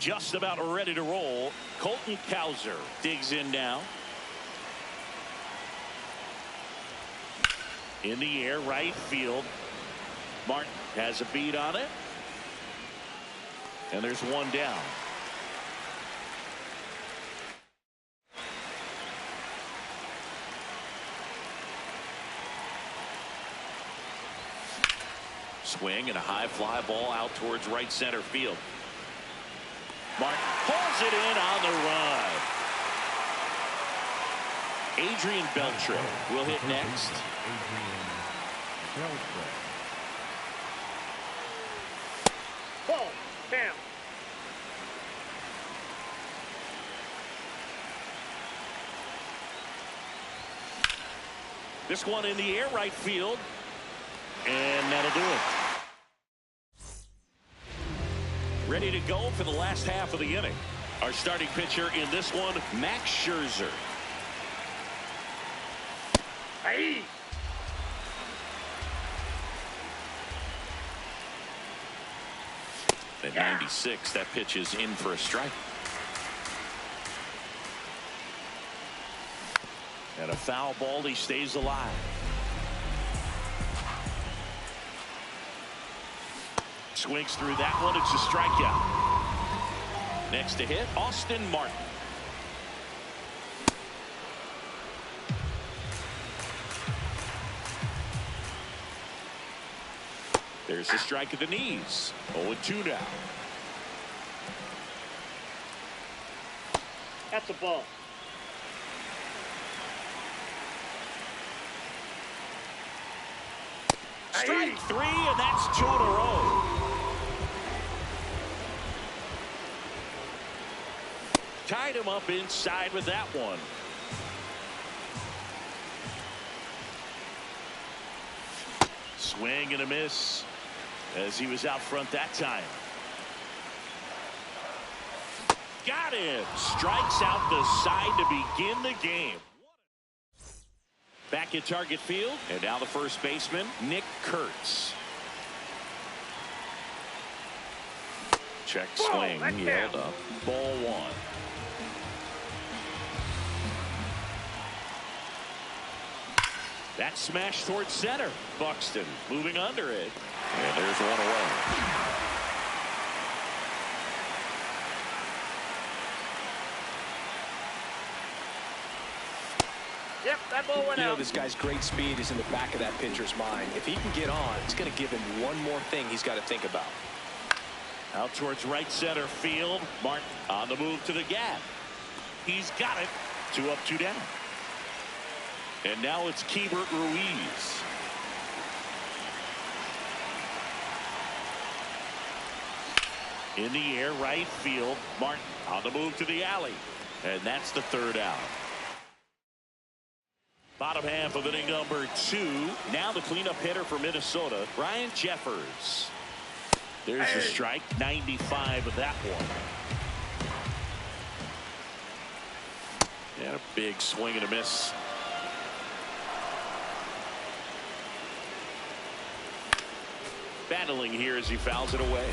Just about ready to roll. Colton Cowser digs in now. In the air, right field. Martin has a beat on it. And there's one down. Swing and a high fly ball out towards right center field. Martin pulls it in on the run. Adrian Beltre will hit next. Ball, down. This one in the air, right field. And that'll do it. Ready to go for the last half of the inning. Our starting pitcher in this one, Max Scherzer. Hey. At 96, that pitch is in for a strike. And a foul ball, he stays alive. Swings through that one, it's a strikeout. Next to hit, Austin Martin. There's the strike at the knees. 0-2 now. That's a ball. Strike three, and that's 2 in a row. Tied him up inside with that one. Swing and a miss as he was out front that time. Got him. Strikes out the side to begin the game. Back at target field, and now the first baseman, Nick Kurtz. Check swing, he held up. Ball one. That smash towards center. Buxton moving under it. And there's one away. Yep, that ball went out. You know, this guy's great speed is in the back of that pitcher's mind. If he can get on, it's going to give him one more thing he's got to think about. Out towards right center field. Martin on the move to the gap. He's got it. 2 up, 2 down. And now it's Keibert Ruiz. In the air, right field. Martin on the move to the alley. And that's the 3rd out. Bottom half of inning number 2. Now the cleanup hitter for Minnesota, Ryan Jeffers. There's the strike. 95 of that one. And a big swing and a miss. Battling here as he fouls it away.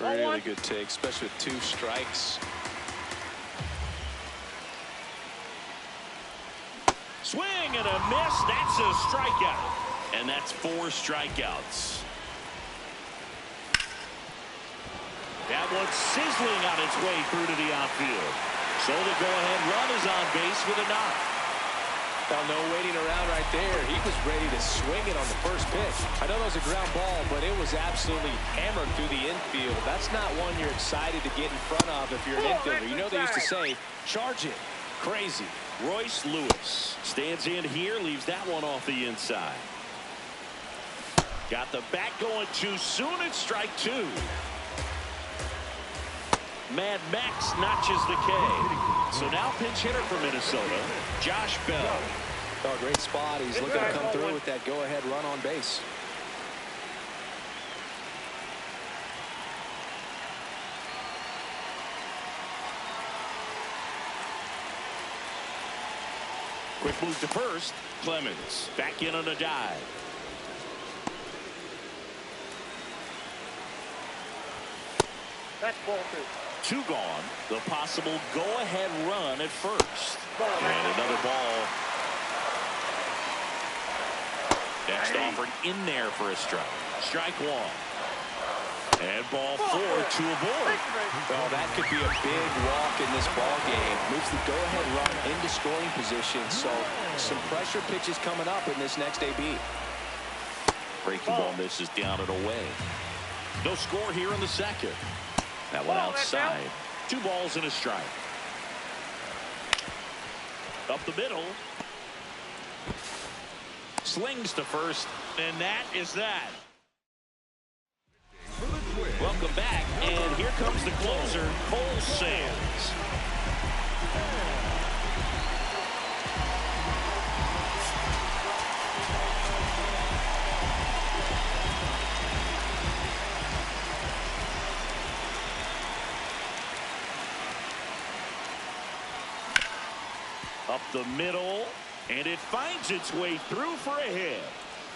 Really good take, especially with 2 strikes. Swing and a miss. That's a strikeout. And that's 4 strikeouts. That one's sizzling on its way through to the outfield. So the go-ahead run is on base with a knock. Well, no waiting around right there. He was ready to swing it on the first pitch. I know that was a ground ball, but it was absolutely hammered through the infield. That's not one you're excited to get in front of if you're an infielder. You know they used to say, charge it. Crazy. Royce Lewis stands in here, leaves that one off the inside. Got the bat going too soon. It's strike 2. Mad Max notches the K. So now pinch hitter for Minnesota, Josh Bell. Oh, great spot. He's looking to come through with that go-ahead run on base. Quick move to first. Clemens back in on a dive. That's ball 2. 2 gone. The possible go-ahead run at first. Ball. And another ball. Next offered in there for a strike. Strike 1. And ball 4 to a board. Well, that could be a big walk in this ball game. Moves the go-ahead run into scoring position. So some pressure pitches coming up in this next AB. Breaking ball misses down and away. No score here in the second. That one outside. 2 balls and a strike. Up the middle. Slings to first, and that is that. Welcome back, and here comes the closer, Cole Sands. Up the middle, and it finds its way through for a hit.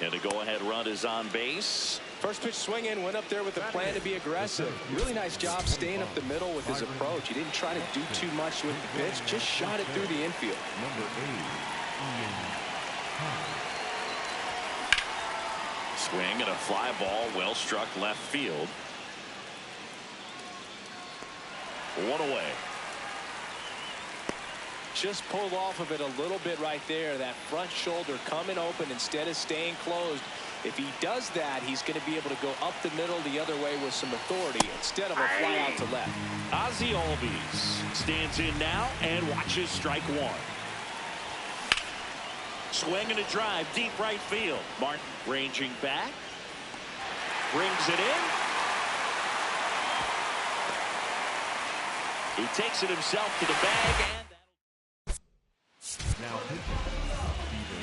And the go-ahead run is on base. First pitch swing in, went up there with a plan to be aggressive. Really nice job staying up the middle with his approach. He didn't try to do too much with the pitch, just shot it through the infield. Swing and a fly ball, well struck left field. 1 away. Just pulled off of it a little bit right there. That front shoulder coming open instead of staying closed. If he does that, he's going to be able to go up the middle the other way with some authority instead of a fly out to left. Ozzie Albies stands in now and watches strike 1. Swing and a drive deep right field. Martin ranging back. Brings it in. He takes it himself to the bag. And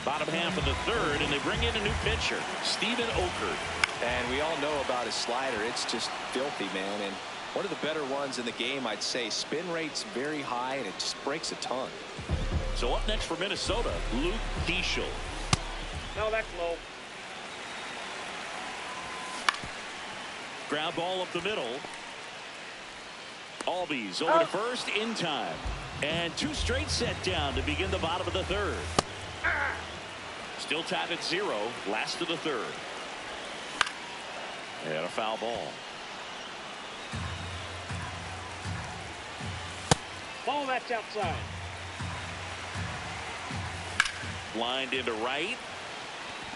bottom half of the third, and they bring in a new pitcher, Steven Okert. And we all know about his slider. It's just filthy, man. And one of the better ones in the game, I'd say. Spin rate's very high, and it just breaks a ton. So up next for Minnesota, Luke Keeschel. No, that's low. Ground ball up the middle. Albies over to first in time. And 2 straight set down to begin the bottom of the third. Still tied at 0, last of the third. And a foul ball. Ball, that's outside. Lined into right.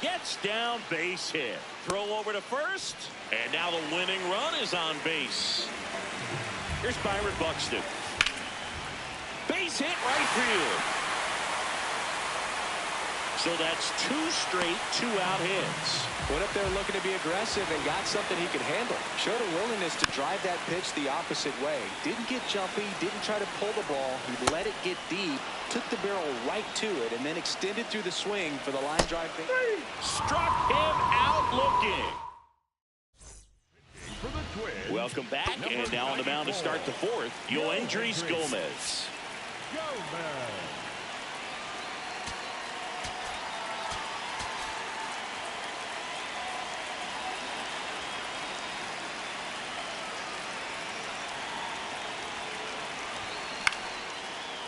Gets down, base hit. Throw over to first. And now the winning run is on base. Here's Byron Buxton. Base hit right field. So that's 2 straight 2-out hits. Went up there looking to be aggressive and got something he could handle. Showed a willingness to drive that pitch the opposite way. Didn't get jumpy, didn't try to pull the ball. He let it get deep, took the barrel right to it, and then extended through the swing for the line drive. Struck him out looking. Welcome back, and now on the mound to start the 4th, Yoendrys Gomez.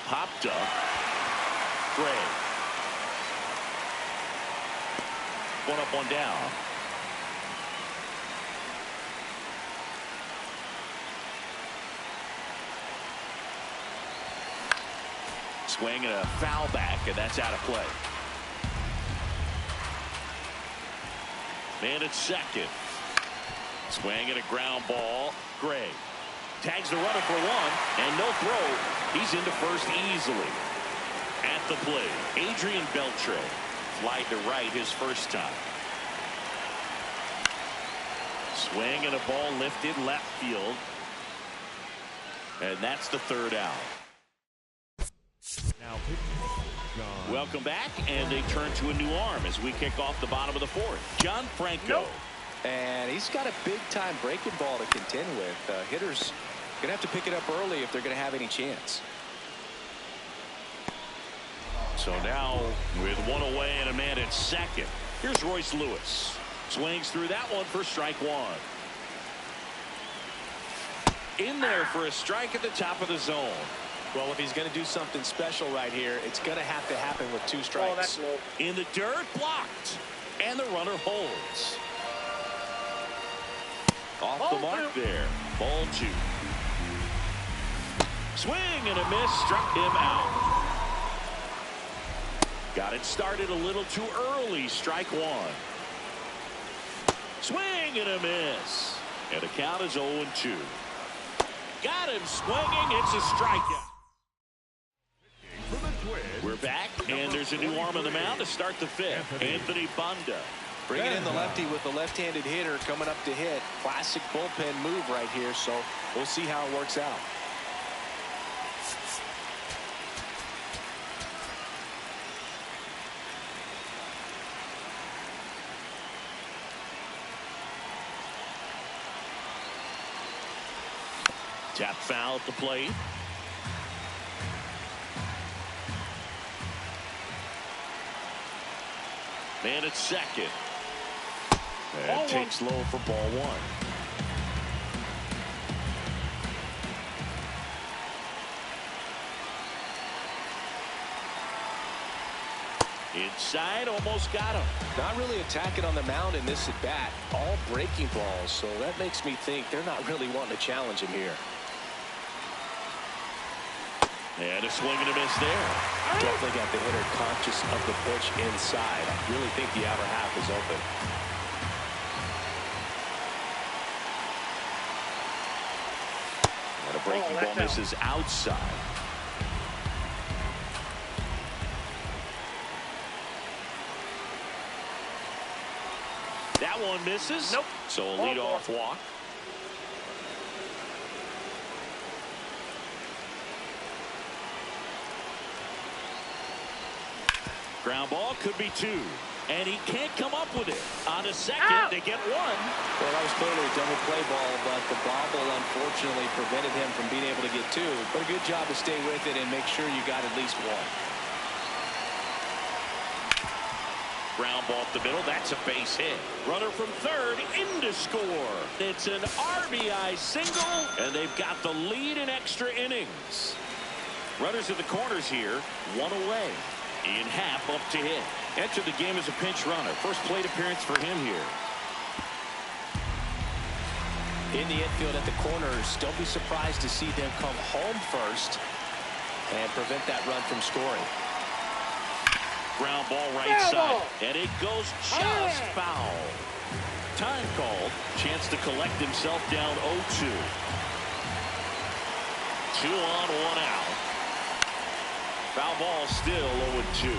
Popped up. Gray. 1 up, 1 down. Swing and a foul back, and that's out of play. Man at second. Swing and a ground ball. Gray tags the runner for 1, and no throw. He's into first easily. At the plate, Adrian Beltre. Fly to right his first time. Swing and a ball lifted left field. And that's the 3rd out. Welcome back, and they turn to a new arm as we kick off the bottom of the 4th. John Franco. And he's got a big-time breaking ball to contend with. Hitters going to have to pick it up early if they're going to have any chance. So now with 1 away and a man at second, here's Royce Lewis. Swings through that one for strike 1. In there for a strike at the top of the zone. Well, if he's going to do something special right here, it's going to have to happen with 2 strikes. Oh, that's low. In the dirt, blocked. And the runner holds. Off the mark there. Ball 2. Swing and a miss. Struck him out. Got it started a little too early. Strike 1. Swing and a miss. And the count is 0-2. Got him swinging. It's a strikeout. We're back, and there's a new arm on the mound to start the 5th. Anthony Banda. Bringing in the lefty with the left-handed hitter coming up to hit. Classic bullpen move right here, so we'll see how it works out. Tap foul at the plate. Man at second. And takes low for ball 1. Inside, almost got him. Not really attacking on the mound in this at bat. All breaking balls, so that makes me think they're not really wanting to challenge him here. And a swing and a miss there. Definitely got the hitter conscious of the pitch inside. I really think the outer half is open. And a breaking ball misses outside. That one misses. Nope. So a leadoff walk. Ground ball could be 2. And he can't come up with it. On a second, they get 1. Well, that was clearly a double play ball, but the bobble unfortunately prevented him from being able to get 2. But a good job to stay with it and make sure you got at least 1. Ground ball up the middle. That's a base hit. Runner from third in to score. It's an RBI single, and they've got the lead in extra innings. Runners in the corners here, 1 away. In half up to hit. Entered the game as a pinch runner. First plate appearance for him here. In the infield at the corners, don't be surprised to see them come home first and prevent that run from scoring. Ground ball right side. And it goes just foul. Time called. Chance to collect himself down 0-2. 2 on, 1 out. Foul ball still 0-2.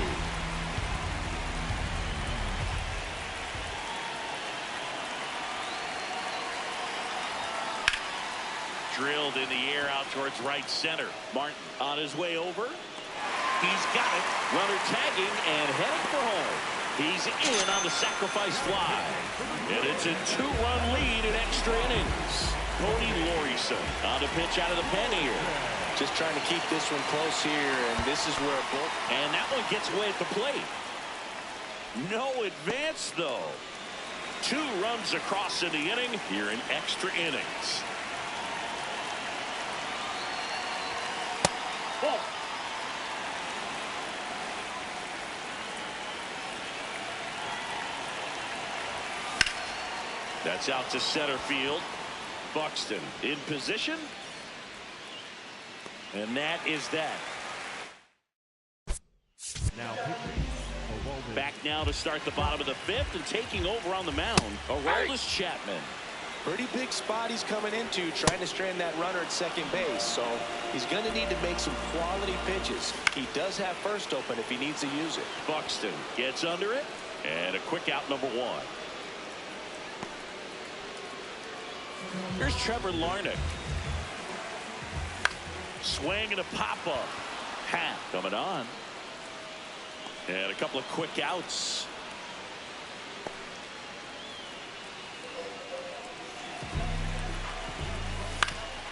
Drilled in the air out towards right center. Martin on his way over. He's got it. Runner tagging and heading for home. He's in on the sacrifice fly. And it's a 2-run lead in extra innings. Cody Lorison on the pitch out of the pen here. Just trying to keep this one close here, and this is where a bull. And that one gets away at the plate. No advance, though. 2 runs across in the inning here in extra innings. Ball. That's out to center field. Buxton in position. And that is that. Back now to start the bottom of the 5th, and taking over on the mound, Aroldis Chapman. Pretty big spot he's coming into, trying to strand that runner at second base. So he's going to need to make some quality pitches. He does have first open if he needs to use it. Buxton gets under it, and a quick out number 1. Here's Trevor Larnach. Swing and a pop-up. Hat coming on. And a couple of quick outs.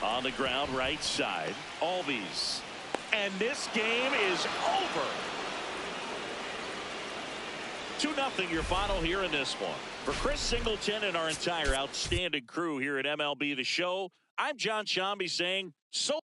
On the ground, right side. Albies. And this game is over. 2-0 your final here in this one. For Chris Singleton and our entire outstanding crew here at MLB The Show, I'm John Shambi saying so.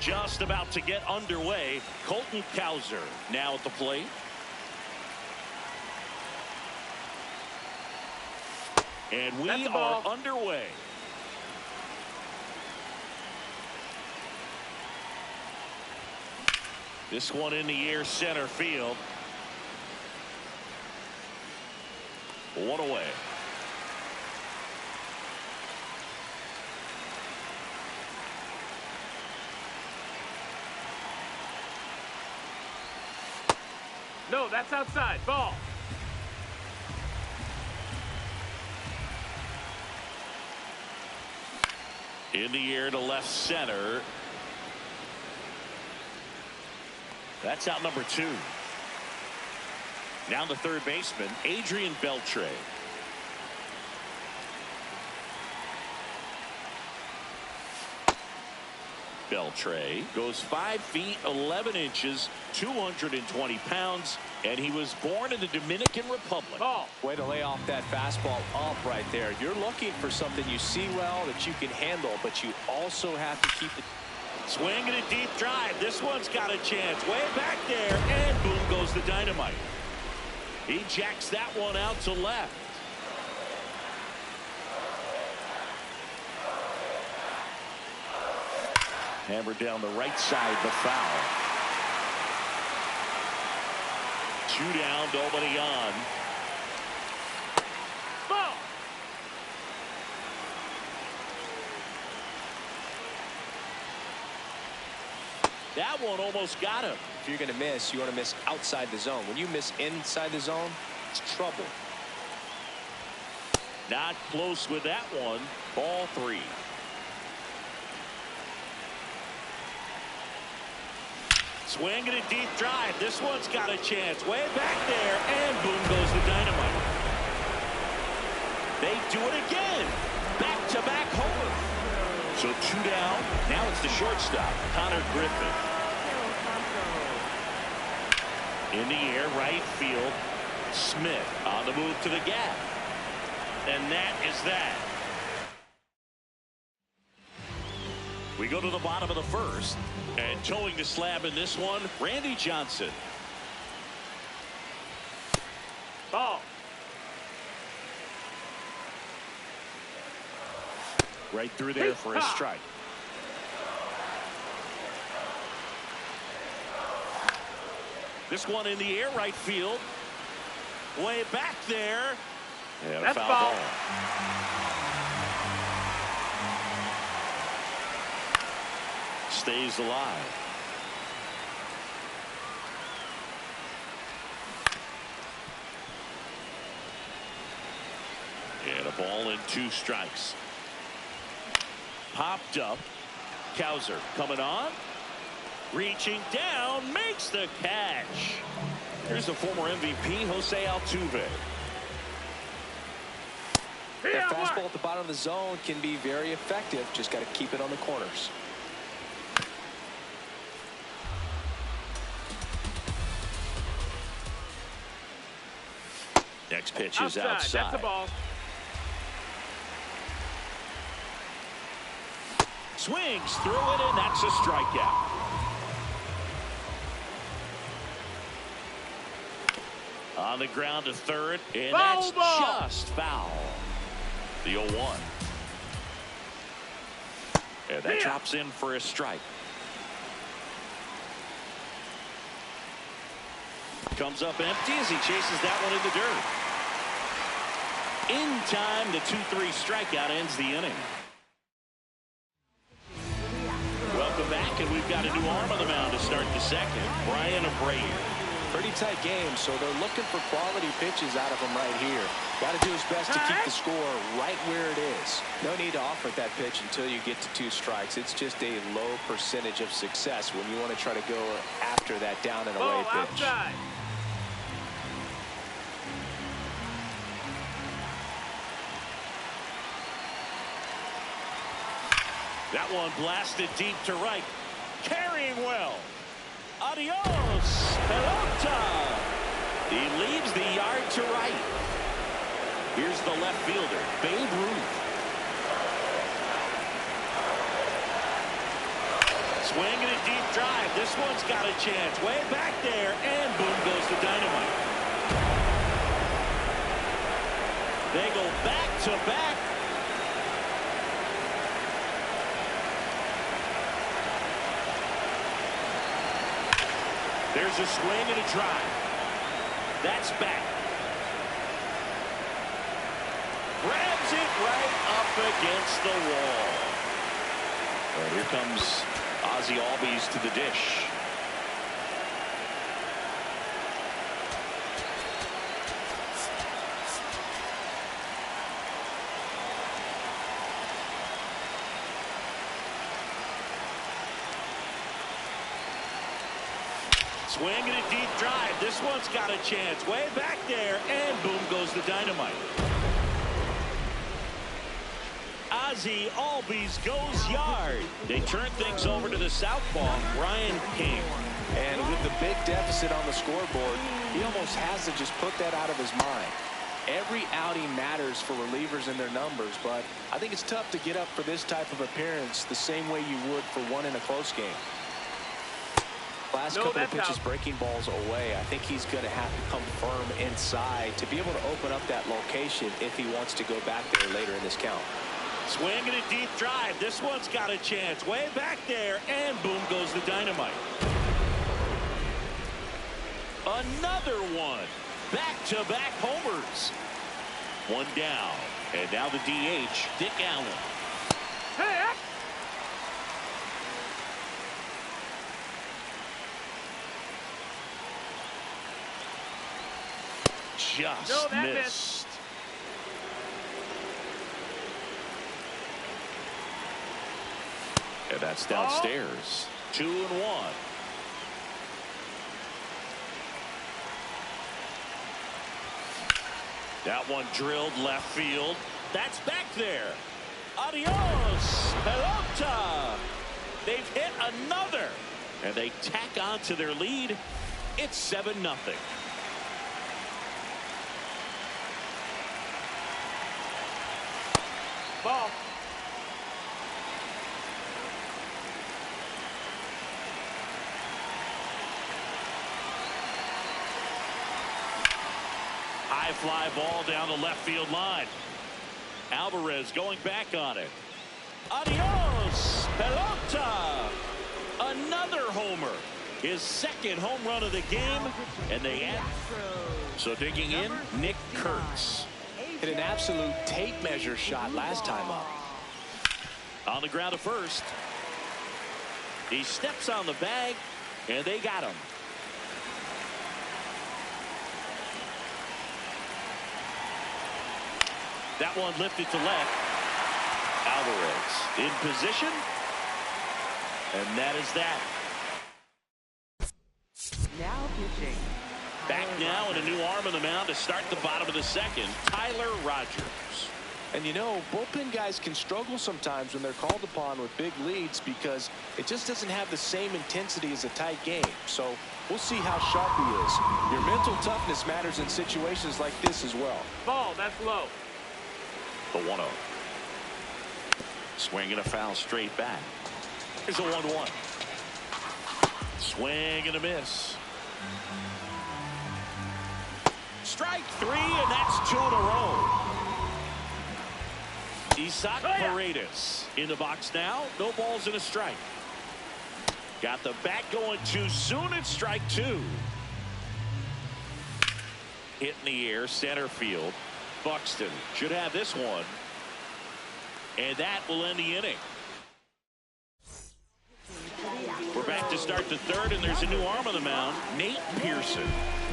just about to get underway. Colton Cowser now at the plate. And we are underway. This one in the air, center field. One away. No, that's outside. Ball. In the air to left center. That's out number 2. Now the third baseman, Adrian Beltre. Beltre goes 5 feet 11 inches, 220 pounds, and he was born in the Dominican Republic. Way to lay off that fastball up right there. You're looking for something you see well that you can handle, but you also have to keep it. Swing and a deep drive. This one's got a chance. Way back there, and boom goes the dynamite. He jacks that one out to left. Hammered down the right side, the foul. 2 down, nobody on. Ball. That one almost got him. If you're going to miss, you want to miss outside the zone. When you miss inside the zone, it's trouble. Not close with that one. Ball 3. Swing and a deep drive. This one's got a chance. Way back there, and boom goes the dynamite. They do it again. Back-to-back homer. So 2 down. Now it's the shortstop, Connor Griffin. In the air, right field. Smith on the move to the gap. And that is that. We go to the bottom of the first. And towing the slab in this one, Randy Johnson. Ball. Right through there for a strike. This one in the air, right field. Way back there. And a foul ball. Stays alive. And a ball and 2 strikes. Popped up. Cowser coming on. Reaching down. Makes the catch. Here's the former MVP, Jose Altuve. That fastball at the bottom of the zone can be very effective. Just got to keep it on the corners. Next pitch is outside. That's the ball. Swings through it, and that's a strikeout. On the ground to third, and that's just foul. The 0-1. And that drops in for a strike. Comes up empty as he chases that one in the dirt. In time, the 2-3 strikeout ends the inning. Welcome back, and we've got a new arm on the mound to start the second. Brian Abreu. Pretty tight game, so they're looking for quality pitches out of him right here. Got to do his best to keep the score right where it is. No need to offer that pitch until you get to 2 strikes. It's just a low percentage of success when you want to try to go after that down and away pitch. Outside. That one blasted deep to right. Carrying well. Adios, pelota. He leaves the yard to right. Here's the left fielder, Babe Ruth. Swing and a deep drive. This one's got a chance. Way back there, and boom goes the dynamite. They go back to back. There's a swing and a drive. That's back. Grabs it right up against the wall. Well, here comes Ozzie Albies to the dish. Swing and a deep drive. This one's got a chance. Way back there, and boom goes the dynamite. Ozzie Albies goes yard. They turn things over to the southpaw, Brian King. And with the big deficit on the scoreboard, he almost has to just put that out of his mind. Every outing matters for relievers and their numbers, but I think it's tough to get up for this type of appearance the same way you would for one in a close game. Last couple of pitches breaking balls away. I think he's going to have to come firm inside to be able to open up that location if he wants to go back there later in this count. Swing and a deep drive. This one's got a chance. Way back there, and boom goes the dynamite. Another one. Back-to-back homers. One down. And now the DH, Dick Allen. Hey! Just missed. And that's downstairs. 2-1. That one drilled left field. That's back there. Adios, pelota. They've hit another. And they tack on to their lead. It's 7-0. Ball. High fly ball down the left field line. Alvarez going back on it. Adios, pelota. Another homer. His second home run of the game. And they add. So digging in, Nick Kurtz. Hit an absolute tape measure shot last time up. On the ground to first. He steps on the bag, and they got him. That one lifted to left. Alvarez in position. And that is that. Now pitching. Back now and a new arm on the mound to start the bottom of the second, Tyler Rogers. And you know, bullpen guys can struggle sometimes when they're called upon with big leads because it just doesn't have the same intensity as a tight game. So we'll see how sharp he is. Your mental toughness matters in situations like this as well. Ball, that's low. The 1-0. Swing and a foul straight back. Here's a 1-1. Swing and a miss. Strike 3, and that's 2 in a row. Isaac Paredes in the box now. No balls and a strike. Got the bat going too soon. It's strike 2. Hit in the air, center field. Buxton should have this one. And that will end the inning. We're back to start the third, and there's a new arm on the mound, Nate Pearson.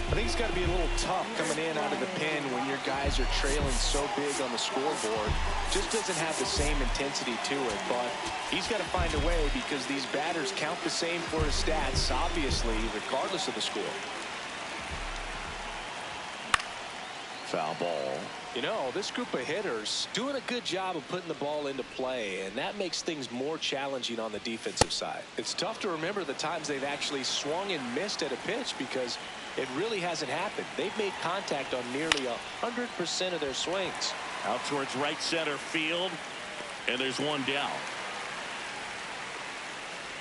I think it's got to be a little tough coming in out of the pen when your guys are trailing so big on the scoreboard. Just doesn't have the same intensity to it, but he's got to find a way because these batters count the same for his stats, obviously, regardless of the score. Foul ball. You know, this group of hitters doing a good job of putting the ball into play, and that makes things more challenging on the defensive side. It's tough to remember the times they've actually swung and missed at a pitch because it really hasn't happened. They've made contact on nearly 100% of their swings. Out towards right center field, and there's one down.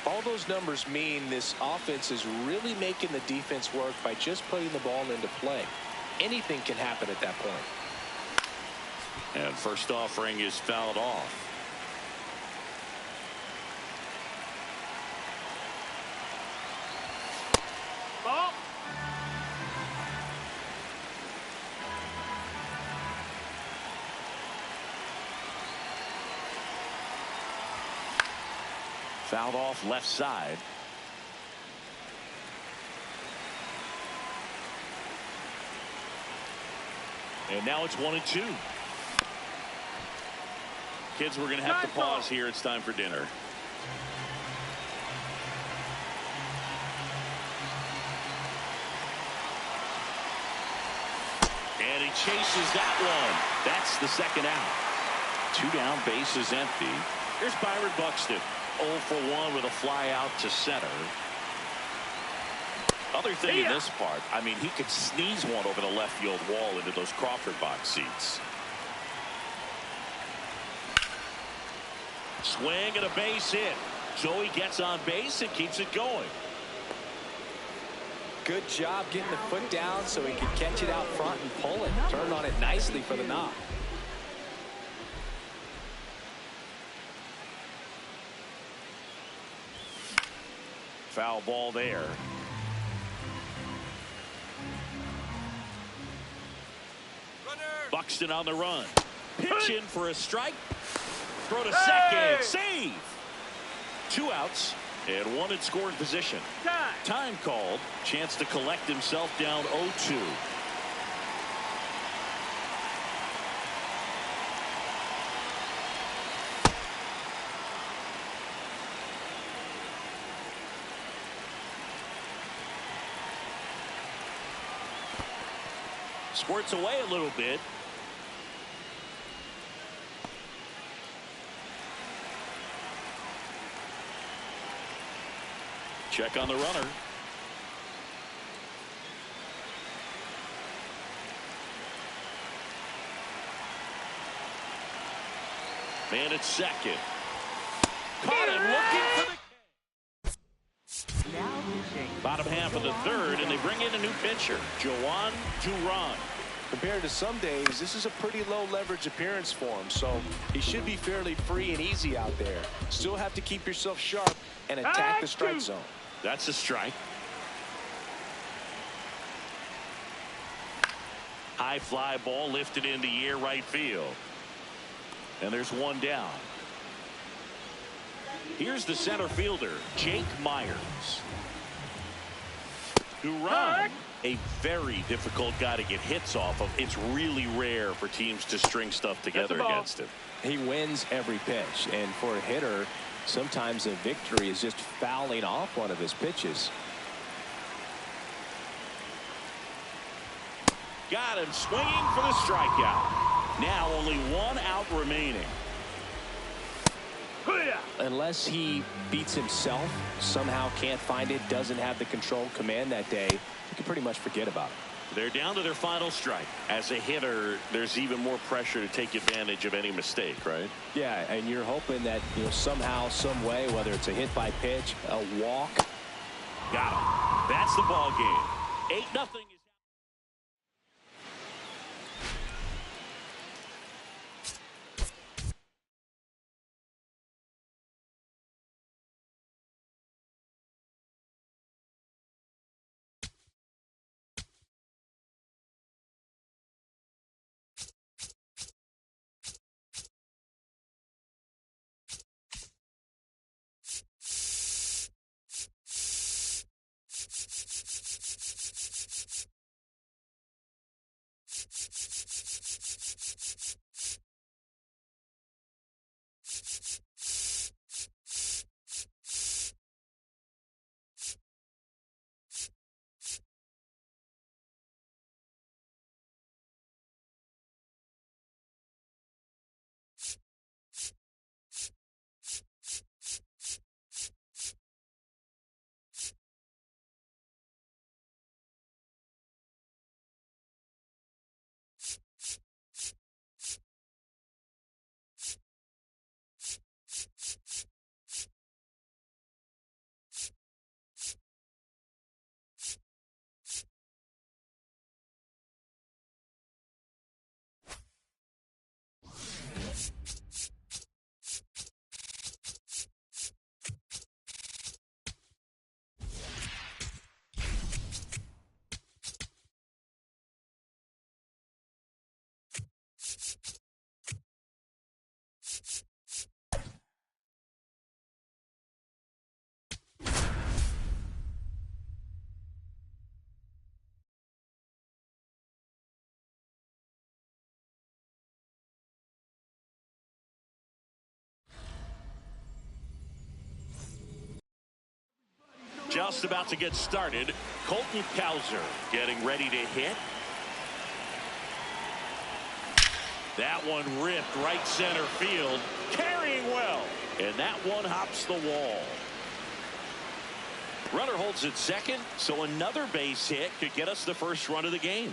All those numbers mean this offense is really making the defense work by just putting the ball into play. Anything can happen at that point. And first offering is fouled off. Ball. Fouled off left side. And now it's 1-2. Kids, we're going to have to pause here. It's time for dinner. And he chases that one. That's the second out. 2 down, base is empty. Here's Byron Buxton. 0 for 1 with a fly out to center. Other thing in this part, I mean, he could sneeze one over the left field wall into those Crawford box seats. Swing and a base hit. Joey gets on base and keeps it going. Good job getting the foot down so he could catch it out front and pull it. Turned on it nicely for the knock. Foul ball there. Buxton on the run. Pitch in for a strike. Throw to second. Save. 2 outs and 1 in scoring position. Time called. Chance to collect himself down 0-2. Squirts away a little bit. Check on the runner. Man at second. Caught him looking for the bottom half of the third, and they bring in a new pitcher, Joan Duran. Compared to some days, this is a pretty low leverage appearance for him, so he should be fairly free and easy out there. Still have to keep yourself sharp and attack the strike zone. That's a strike. High fly ball lifted in the air right field. And there's 1 down. Here's the center fielder, Jake Myers. Duran, a very difficult guy to get hits off of. It's really rare for teams to string stuff together against him. He wins every pitch, and for a hitter, sometimes a victory is just fouling off one of his pitches. Got him swinging for the strikeout. Now only 1 out remaining. Unless he beats himself, somehow can't find it, doesn't have the control command that day, you can pretty much forget about it. They're down to their final strike. As a hitter, there's even more pressure to take advantage of any mistake, right? Yeah, and you're hoping that, somehow, some way, whether it's a hit by pitch, a walk. Got him. That's the ball game. 8-0. Just about to get started. Colton Cowser getting ready to hit. That one ripped right center field. Carrying well. And that one hops the wall. Runner holds at second, so another base hit could get us the first run of the game.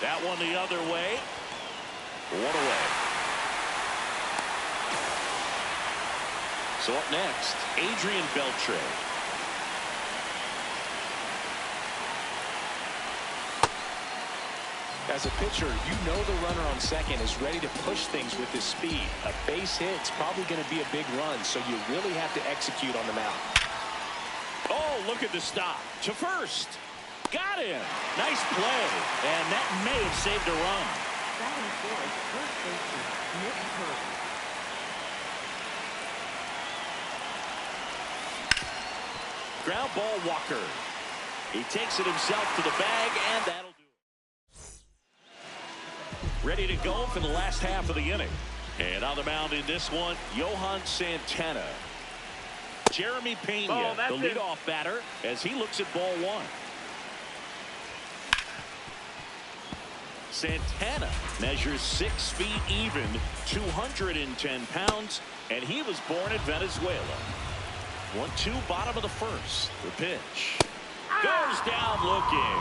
That one the other way. One away. So up next, Adrian Beltre. As a pitcher, you know the runner on second is ready to push things with his speed. A base hit's probably going to be a big run, so you really have to execute on the mound. Oh, look at the stop. To first. Got him. Nice play. And that may have saved a run. Batting for is first baseman Nick Hurd. Ground ball, Walker. He takes it himself to the bag, and that'll do it. Ready to go for the last half of the inning. And on the mound in this one, Johan Santana. Jeremy Pena, the leadoff batter, as he looks at ball one. Santana measures 6 feet even, 210 pounds, and he was born in Venezuela. 1-2, bottom of the first. The pitch goes down looking.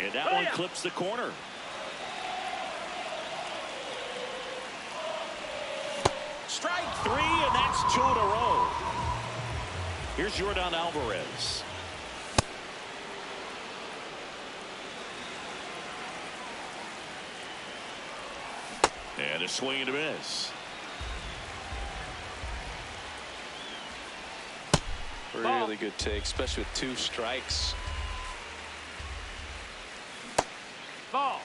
And that one clips the corner. Strike 3, and that's 2 in a row. Here's Yordan Alvarez. And a swing and a miss. Really good take, especially with 2 strikes. Ball.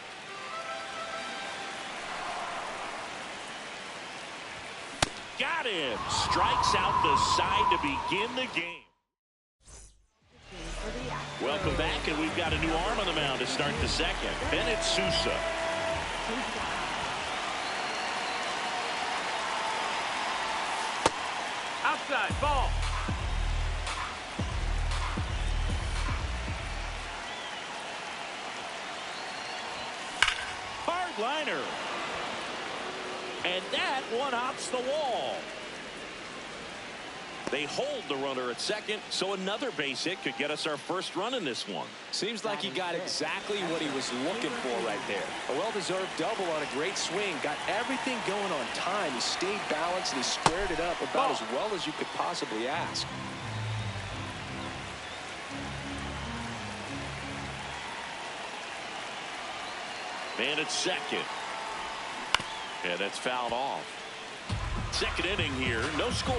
Got him. Strikes out the side to begin the game. Welcome back, and we've got a new arm on the mound to start the second. Bennett Sousa. Outside. Ball. Hard liner. And that one hops the wall. They hold the runner at second, so another base hit could get us our first run in this one. Seems like he got exactly what he was looking for right there. A well-deserved double on a great swing. Got everything going on time. He stayed balanced and he squared it up about as well as you could possibly ask. Man at second. And that's fouled off. Second inning here, no score.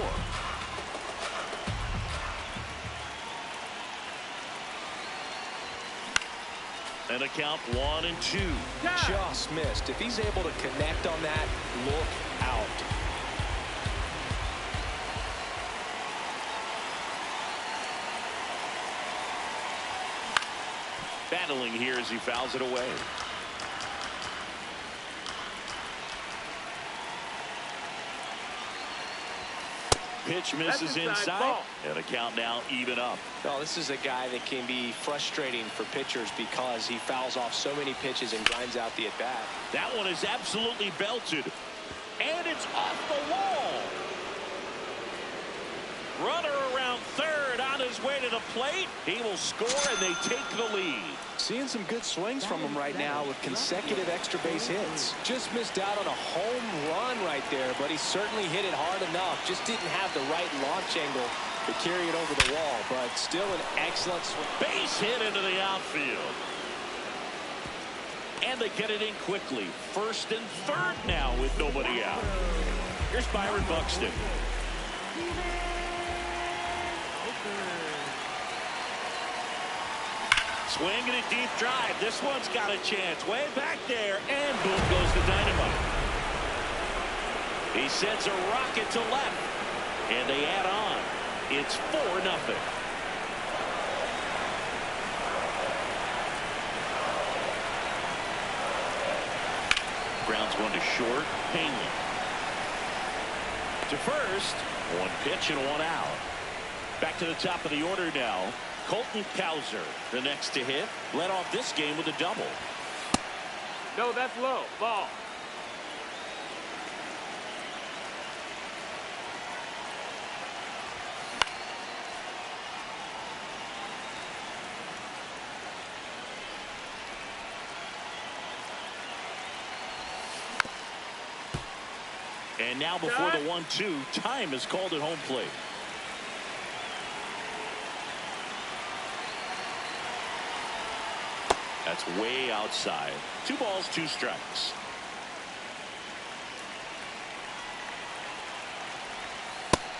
And a count 1-2. Just missed. If he's able to connect on that, look out. Battling here as he fouls it away. Pitch misses inside, and a count now even up. Oh, this is a guy that can be frustrating for pitchers because he fouls off so many pitches and grinds out the at-bat. That one is absolutely belted, and it's off the wall. Runner around third on his way to the plate. He will score, and they take the lead. Seeing some good swings from him right now with consecutive extra base hits. Just missed out on a home run right there, but he certainly hit it hard enough. Just didn't have the right launch angle to carry it over the wall, but still an excellent swing. Base hit into the outfield. And they get it in quickly. First and third now with nobody out. Here's Byron Buxton. Swinging a deep drive. This one's got a chance. Way back there. And boom goes the dynamite. He sends a rocket to left. And they add on. It's 4-0. Grounds one to short. Pena. To first. One pitch and one out. Back to the top of the order now. Colton Cowser, the next to hit, led off this game with a double. No, that's low. Ball. And now before the 1-2, time is called at home plate. That's way outside. 2 balls, 2 strikes.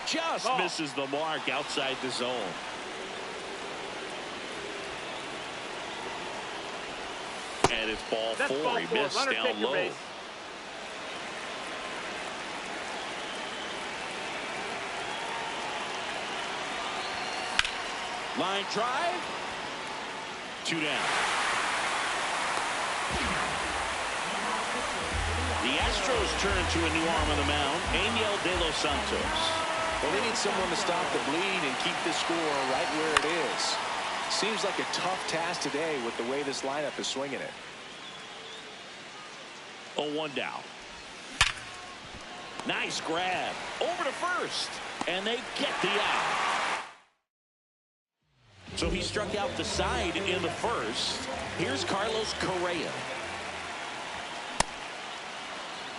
Just misses the mark outside the zone. And it's ball 4. He missed down low. Base. Line drive. 2 down. The Astros turn to a new arm on the mound, Daniel De Los Santos. Well, they need someone to stop the bleed and keep the score right where it is. Seems like a tough task today with the way this lineup is swinging it. 0-1 down. Nice grab. Over to first. And they get the out. So he struck out the side in the first. Here's Carlos Correa.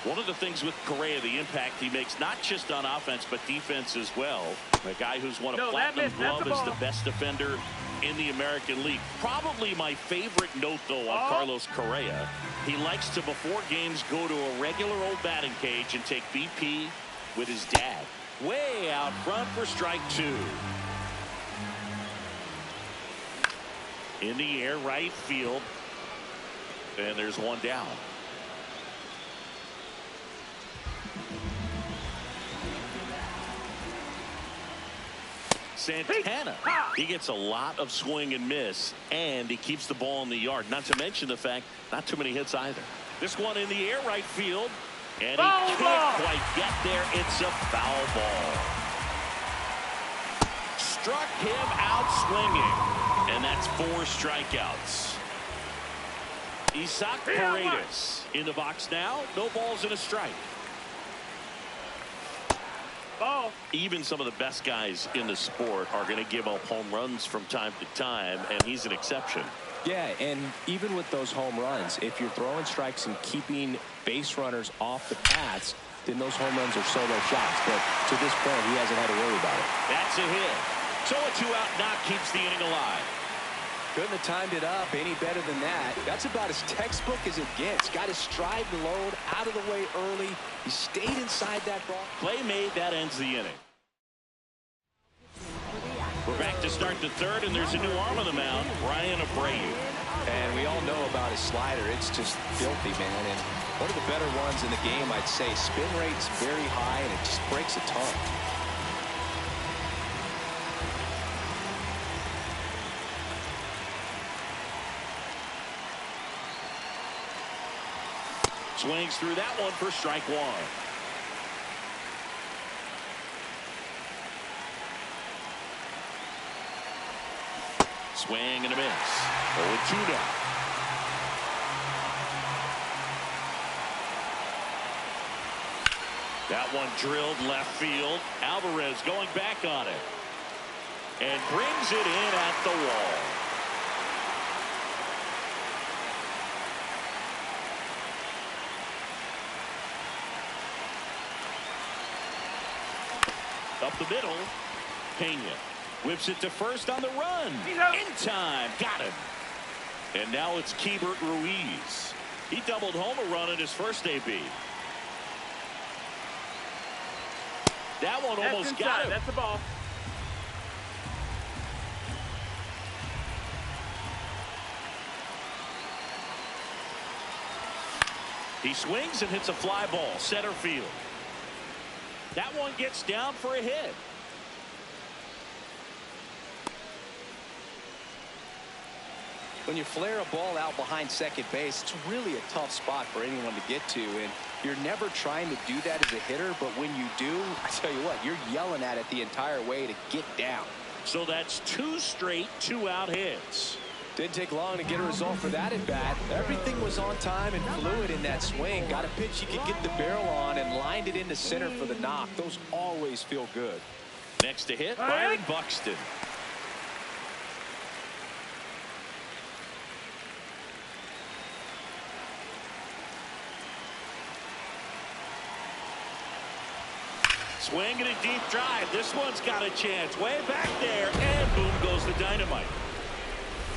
One of the things with Correa, the impact he makes, not just on offense, but defense as well. A guy who's won a platinum glove as the best defender in the American League. Probably my favorite note, though, on Carlos Correa. He likes to, before games, go to a regular old batting cage and take BP with his dad. Way out front for strike 2. In the air, right field. And there's one down. Santana, he gets a lot of swing and miss, and he keeps the ball in the yard. Not to mention the fact, not too many hits either. This one in the air, right field, and he can't quite get there. It's a foul ball. Struck him out swinging, and that's 4 strikeouts. Isaac Paredes in the box now. No balls and a strike. Ball. Even some of the best guys in the sport are going to give up home runs from time to time, and he's an exception. Yeah, and even with those home runs, if you're throwing strikes and keeping base runners off the paths, then those home runs are solo shots. But to this point, he hasn't had to worry about it. That's a hit. So a 2-out knock keeps the inning alive. Couldn't have timed it up any better than that. That's about as textbook as it gets. Got his stride and load out of the way early. He stayed inside that ball. Play made, that ends the inning. We're back to start the third, and there's a new arm on the mound, Ryan Abreu. And we all know about his slider. It's just filthy, man. And one of the better ones in the game, I'd say. Spin rate's very high, and it just breaks a ton. Swings through that one for strike 1. Swing and a miss. 0-2 down. That one drilled left field. Alvarez going back on it. And brings it in at the wall. Up the middle. Pena whips it to first on the run. In time. Got him. And now it's Keibert Ruiz. He doubled home a run in his first AB. That one almost got him. That's the ball. He swings and hits a fly ball center field. That one gets down for a hit. When you flare a ball out behind second base, it's really a tough spot for anyone to get to, and you're never trying to do that as a hitter, but when you do, I tell you what, you're yelling at it the entire way to get down. So that's 2 straight 2-out hits. Didn't take long to get a result for that at bat. Everything was on time and fluid in that swing. Got a pitch you could get the barrel on and lined it into center for the knock. Those always feel good. Next to hit, Byron Buxton. Swing and a deep drive. This one's got a chance. Way back there, and boom goes the dynamite.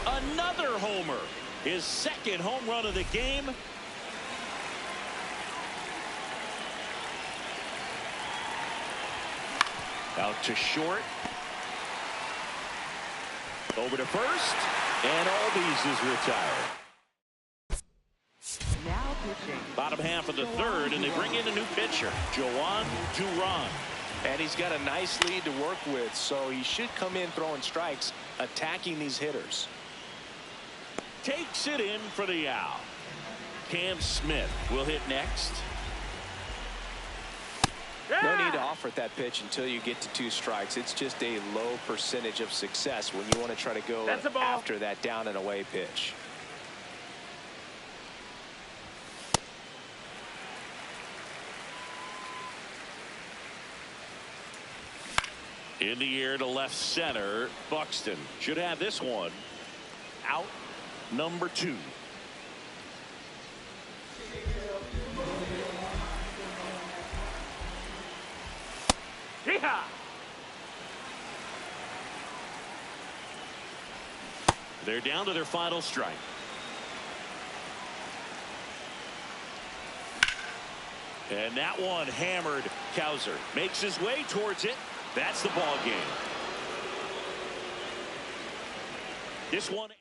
Another homer. His second home run of the game. Out to short. Over to first. And Albies is retired. Now pitching. Bottom half of the third, and they bring in a new pitcher, Joan Duran. And he's got a nice lead to work with, so he should come in throwing strikes, attacking these hitters. Takes it in for the out. Cam Smith will hit next. No need to offer that pitch until you get to 2 strikes. It's just a low percentage of success when you want to try to go after that down and away pitch. In the air to left center, Buxton should have this one. Out number 2. Yeehaw! They're down to their final strike. And that one hammered. Cowser makes his way towards it. That's the ball game. This one.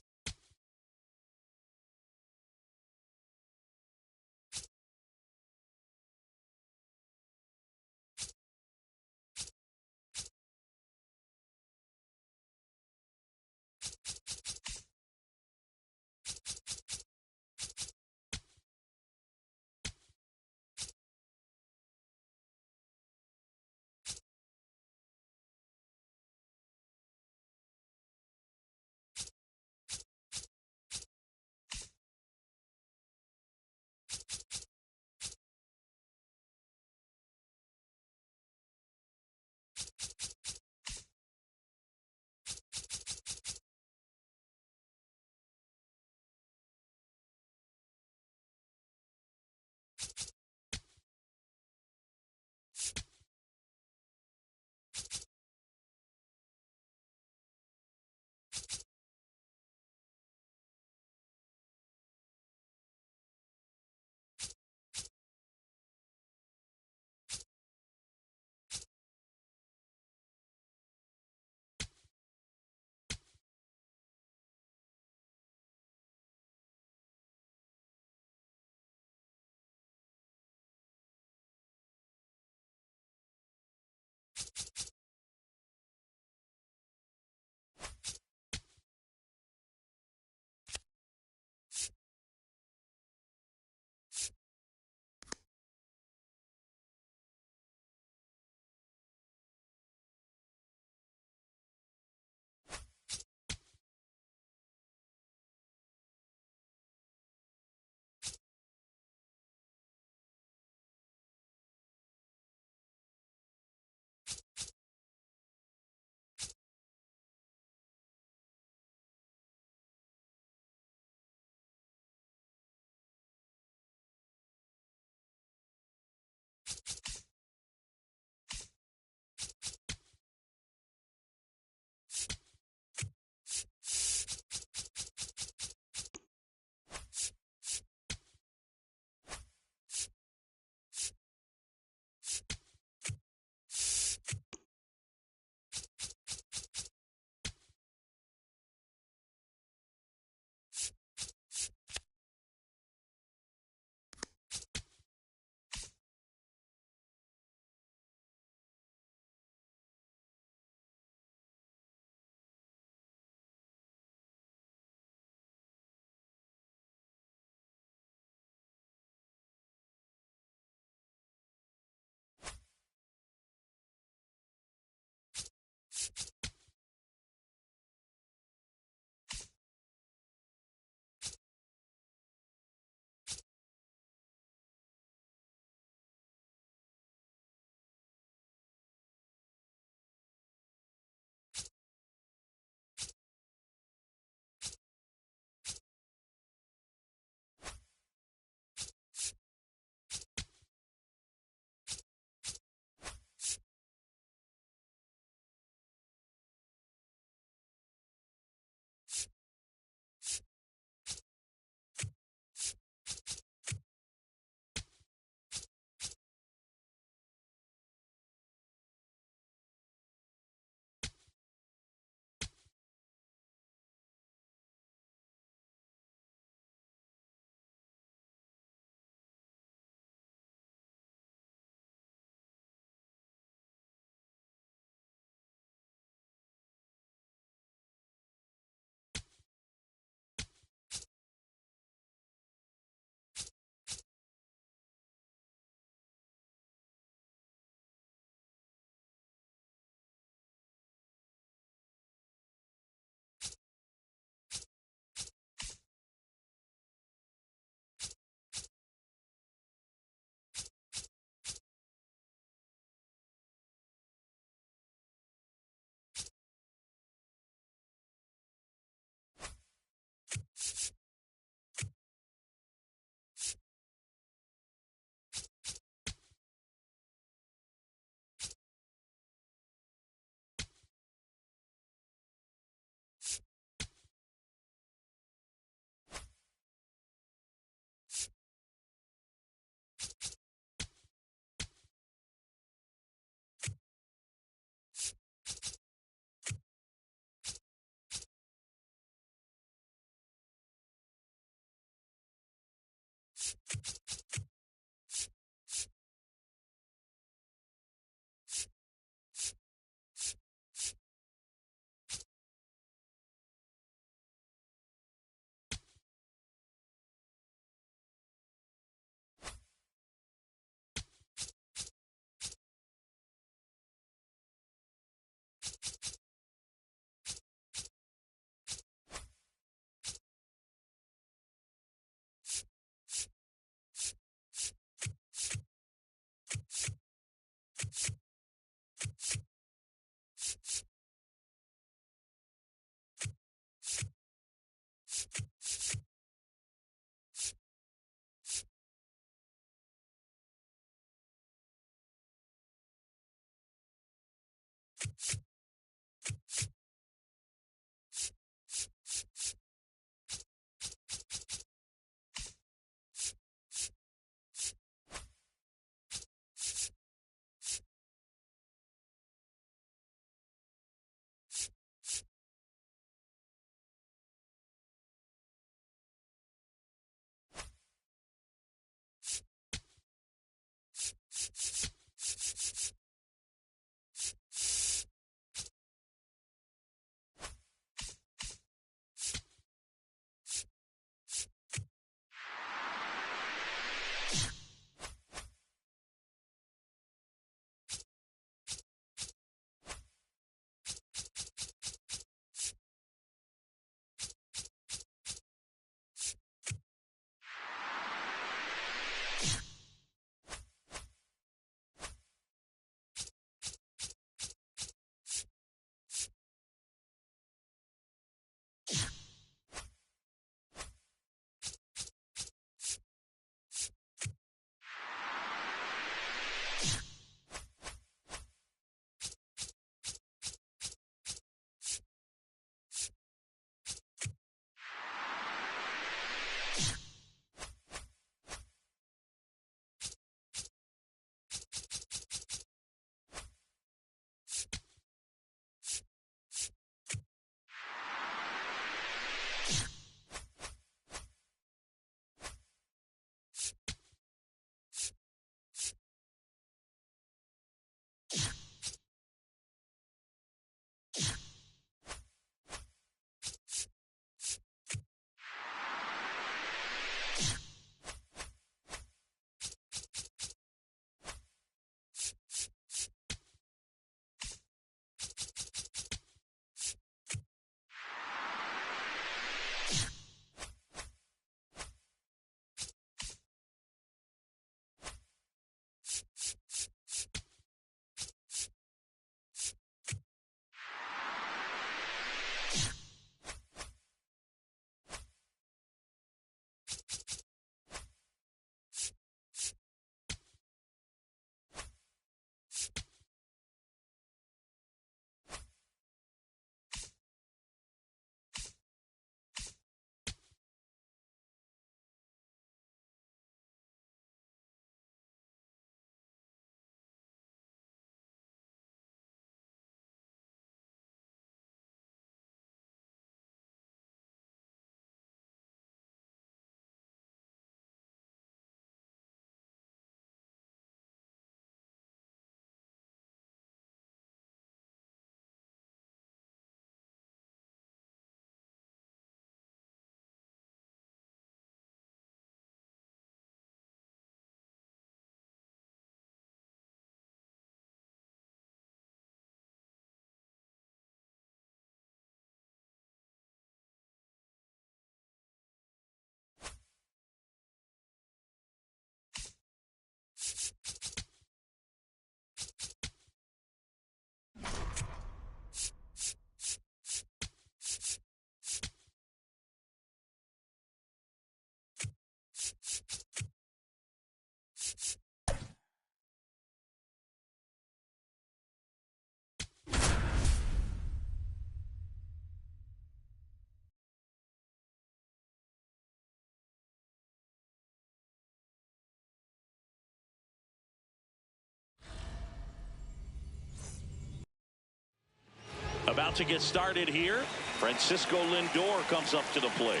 About to get started here. Francisco Lindor comes up to the plate.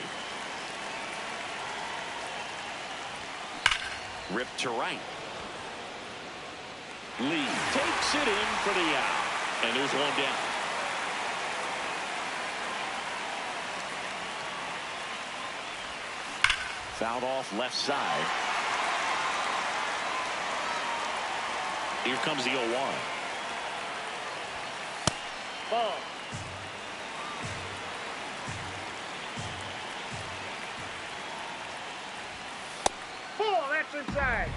Ripped to right. Lee takes it in for the out. And there's one down. Fouled off left side. Here comes the 0-1. Ball. Ball, that's inside.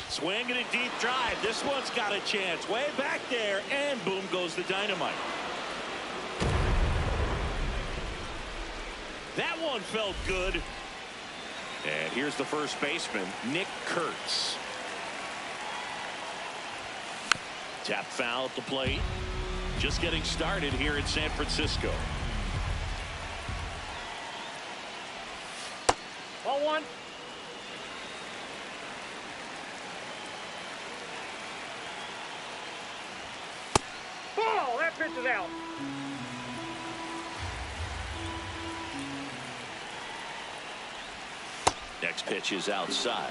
Swing and a deep drive. This one's got a chance. Way back there, and boom goes the dynamite. That one felt good. And here's the first baseman, Nick Kurtz. Tap foul at the plate. Just getting started here in San Francisco. Ball one. Ball, that pitch is out. Next pitch is outside.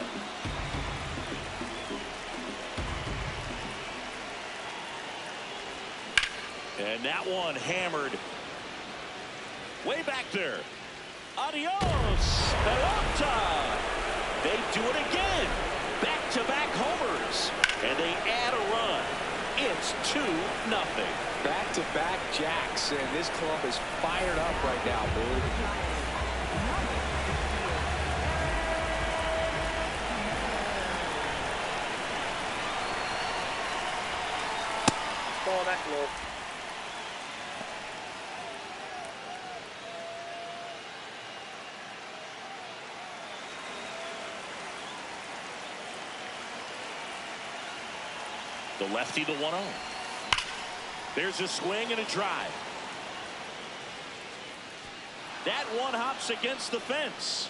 And that one hammered. Way back there. Adios, pelota. They do it again. Back-to-back homers. And they add a run. It's 2-0. Back-to-back jacks, and this club is fired up right now, Boog. Ball that low. The lefty, the 1-0. There's a swing and a drive. That one hops against the fence.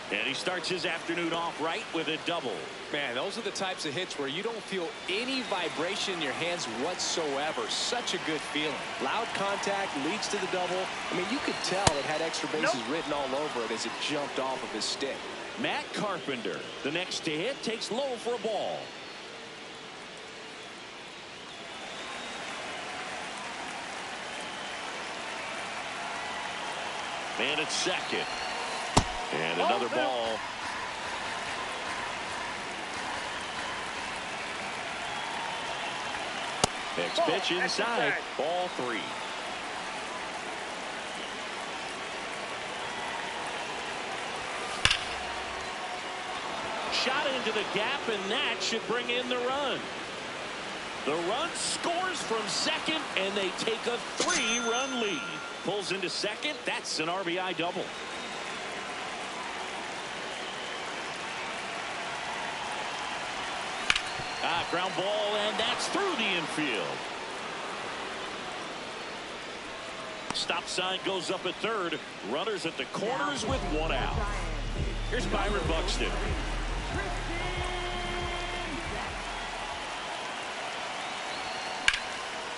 And he starts his afternoon off right with a double. Man, those are the types of hits where you don't feel any vibration in your hands whatsoever. Such a good feeling. Loud contact leads to the double. I mean, you could tell it had extra bases written all over it as it jumped off of his stick. Matt Carpenter, the next to hit, takes low for a ball. Man at second. And another ball. Next pitch inside. Ball 3. Shot into the gap, and that should bring in the run. The run scores from second, and they take a 3-run lead. Pulls into second. That's an RBI double. Ground ball, and that's through the infield. Stop sign goes up at third. Runners at the corners with 1 out. Here's Byron Buxton.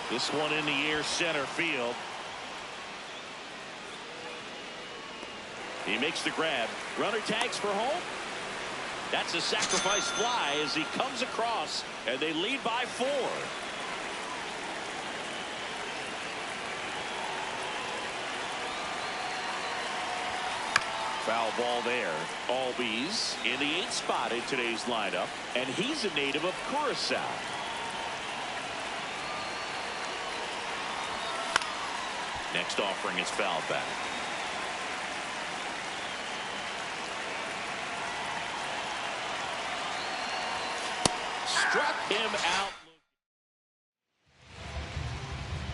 This one in the air, center field. He makes the grab. Runner tags for home. That's a sacrifice fly as he comes across, and they lead by 4. Foul ball there. Albies in the 8th spot in today's lineup, and he's a native of Curacao. Next offering is fouled back. Struck him out.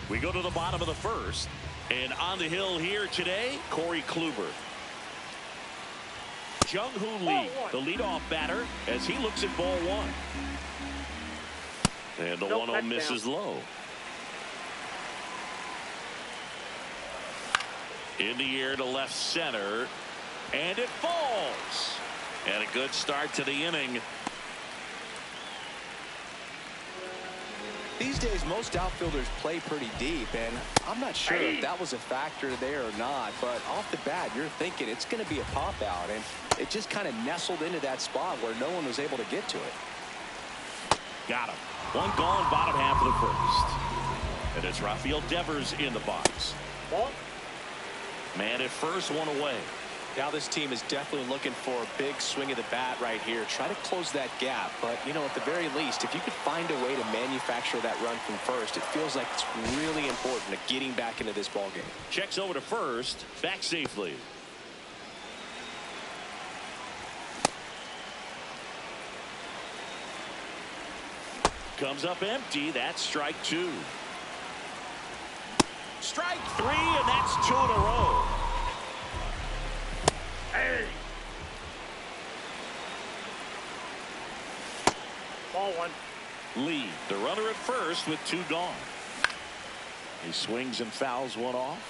We go to the bottom of the first, and on the hill here today, Corey Kluber. Jung-Hoo Lee, the leadoff batter, as he looks at ball 1. And the 1-0 misses low. In the air to left center, and it falls. And a good start to the inning. These days, most outfielders play pretty deep, and I'm not sure if that was a factor there or not, but off the bat, you're thinking it's going to be a pop out, and it just kind of nestled into that spot where no one was able to get to it. Got him. One gone, bottom half of the first. And it's Rafael Devers in the box. Ball. Man at first, one away. Now this team is definitely looking for a big swing of the bat right here. Try to close that gap. But, you know, at the very least, if you could find a way to manufacture that run from first, it feels like it's really important to getting back into this ball game. Checks over to first. Back safely. Comes up empty. That's strike two. Strike three, and that's two in a row. Hey. Ball one. Lee, the runner at first with two gone. He swings and fouls one off.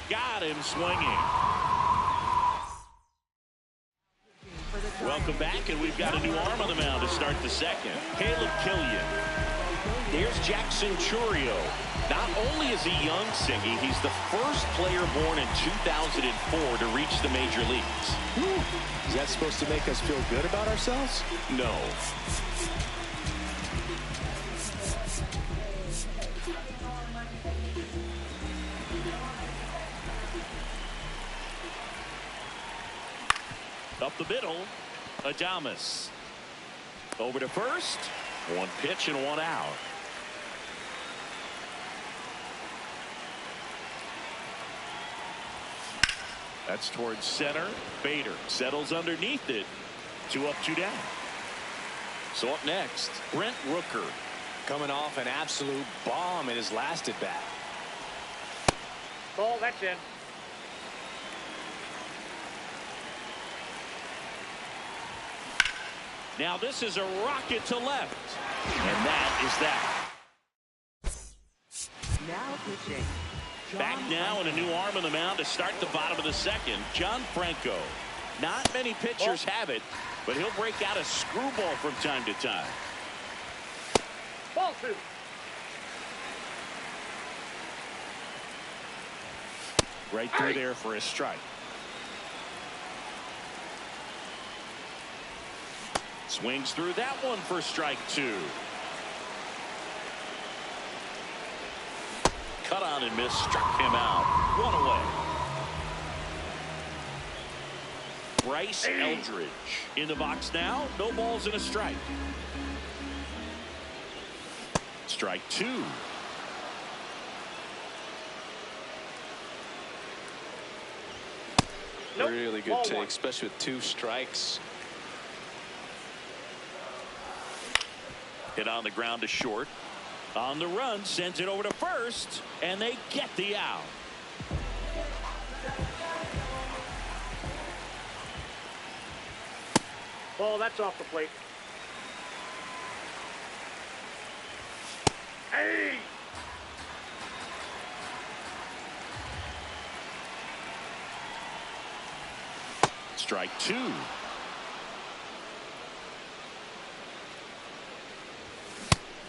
Got him swinging. Welcome back, and we've got a new arm on the mound to start the second. Caleb Killian. Here's Jackson Churio. Not only is he young, Siggy, he's the first player born in 2004 to reach the major leagues. Is that supposed to make us feel good about ourselves? No. Up the middle, Adames. Over to first. One pitch and one out. That's towards center. Bader settles underneath it. 2 up, 2 down. So up next, Brent Rooker. Coming off an absolute bomb in his last at bat. Ball, that's in. Now this is a rocket to left. And that is that. Now pitching. Back now and a new arm on the mound to start the bottom of the second. John Franco. Not many pitchers have it, but he'll break out a screwball from time to time. Ball two. Right through there for a strike. Swings through that one for strike two. Cut on and miss, struck him out. 1 away. Bryce Eldridge in the box now. No balls and a strike. Strike two. Nope. Really good Ball take, one. especially with 2 strikes. Hit on the ground to short. On the run, sends it over to first, and they get the out. Ball, that's off the plate. Hey! Strike two.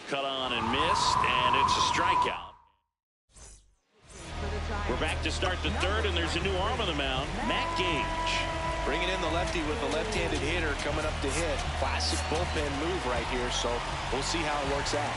Cut on and missed, and it's a strikeout. We're back to start the third, and there's a new arm on the mound, Matt Gage. Bringing in the lefty with the left-handed hitter coming up to hit. Classic bullpen move right here, so we'll see how it works out.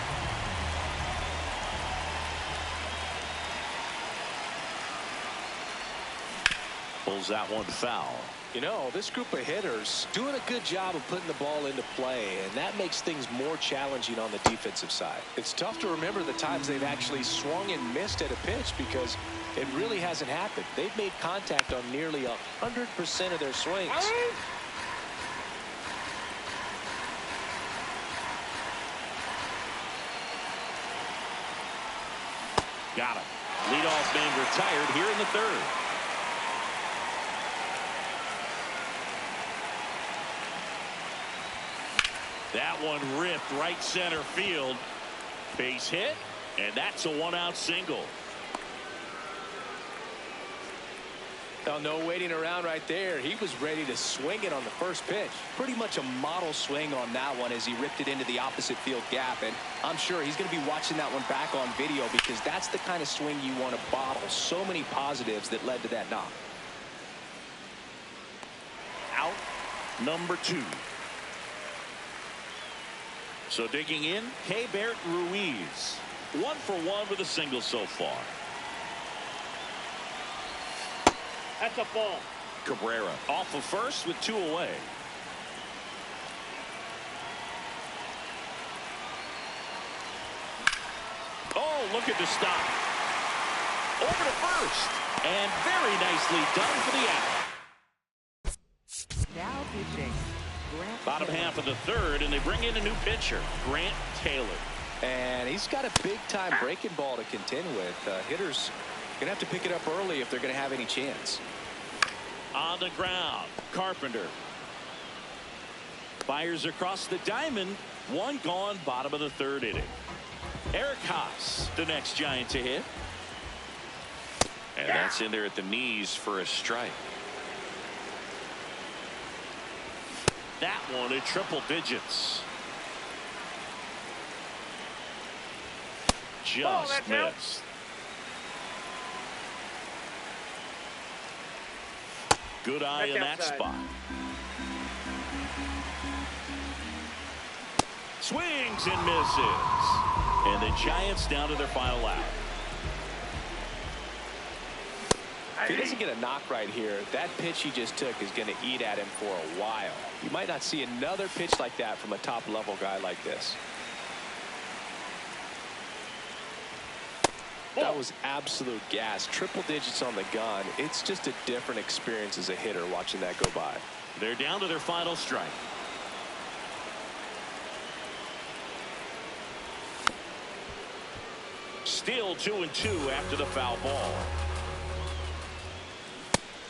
Pulls that one foul. You know, this group of hitters doing a good job of putting the ball into play, and that makes things more challenging on the defensive side. It's tough to remember the times they've actually swung and missed at a pitch because it really hasn't happened. They've made contact on nearly 100% of their swings. Got him. Leadoff man retired here in the third. That one ripped right center field. Base hit, and that's a 1-out single. Oh, no waiting around right there. He was ready to swing it on the first pitch. Pretty much a model swing on that one as he ripped it into the opposite field gap. And I'm sure he's going to be watching that one back on video because that's the kind of swing you want to bottle. So many positives that led to that knock. Out number 2. So digging in, Keibert Ruiz. 1 for 1 with a single so far. That's a ball. Cabrera off of first with 2 away. Oh, look at the stop. Over to first. And very nicely done for the out. Now pitching. Grant Bottom Taylor. half of the 3rd, and they bring in a new pitcher, Grant Taylor. And he's got a big-time breaking ball to contend with. Hitters going to have to pick it up early if they're going to have any chance. On the ground, Carpenter fires across the diamond. 1 gone, bottom of the 3rd inning. Eric Haas, the next Giant to hit. And that's in there at the knees for a strike. That one at triple digits. Just that's out. missed. Good eye in that outside. spot. Swings and misses. And the Giants down to their final out. If he doesn't get a knock right here, that pitch he just took is going to eat at him for a while. You might not see another pitch like that from a top-level guy like this. That was absolute gas. Triple digits on the gun. It's just a different experience as a hitter watching that go by. They're down to their final strike. Still 2-2 after the foul ball.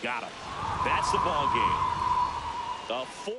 Got him. That's the ball game. A 4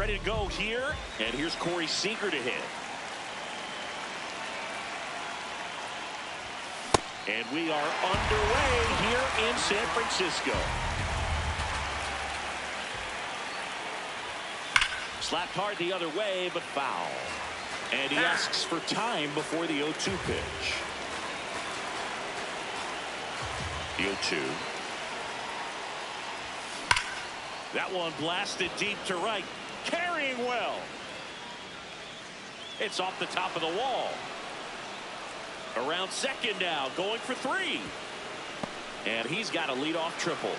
ready to go here. And here's Corey Seager to hit. And we are underway here in San Francisco. Slapped hard the other way, but foul. And he asks for time before the 0-2 pitch. The 0-2. That one blasted deep to right. Carrying well. It's off the top of the wall. Around second now, going for 3. And he's got a leadoff triple.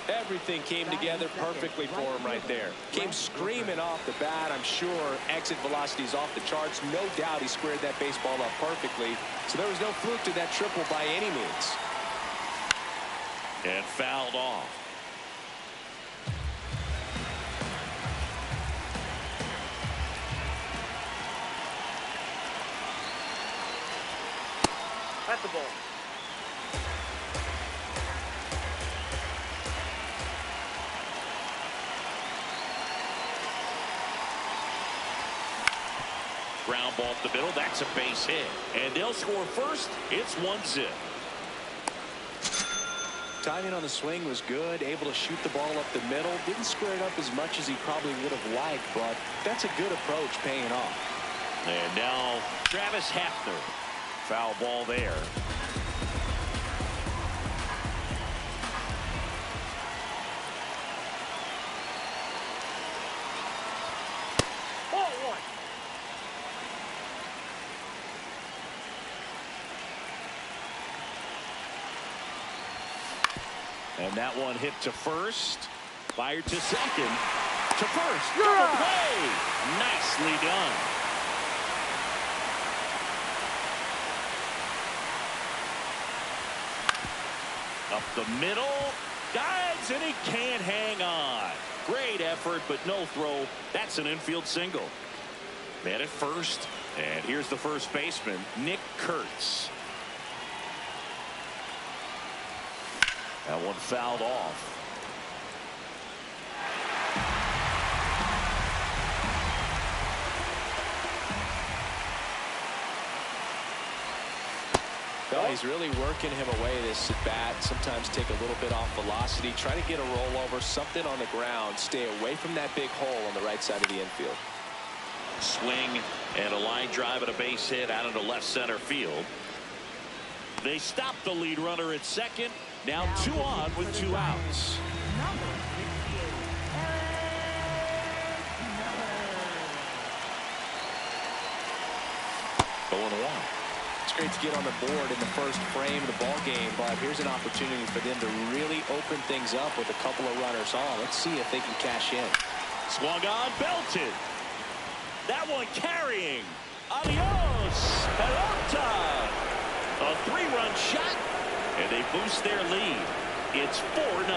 Everything came together perfectly for him right there. Came screaming off the bat. I'm sure exit velocity's off the charts. No doubt he squared that baseball up perfectly. So there was no fluke to that triple by any means. And fouled off. At the ball. Ground ball up the middle. That's a base hit. And they'll score first. It's 1-0. Timing on the swing was good. Able to shoot the ball up the middle. Didn't square it up as much as he probably would have liked, but that's a good approach paying off. And now Travis Hafner. Foul ball there. Ball 1. And that one hit to first. Fired to second. To first. Double play. Nicely done. Up the middle. Dives, and he can't hang on. Great effort, but no throw. That's an infield single. Man at first. And here's the first baseman, Nick Kurtz. That one fouled off. Well, he's really working him away this at bat. Sometimes take a little bit off velocity. Try to get a rollover, something on the ground. Stay away from that big hole on the right side of the infield. Swing and a line drive and a base hit out into left center field. They stop the lead runner at second. Now 2 on with 2 outs. Going 1. It's great to get on the board in the first frame of the ball game, but here's an opportunity for them to really open things up with a couple of runners on. Let's see if they can cash in. Swung on, belted. That one carrying. Adios, pelota. A 3-run shot, and they boost their lead. It's 4-0.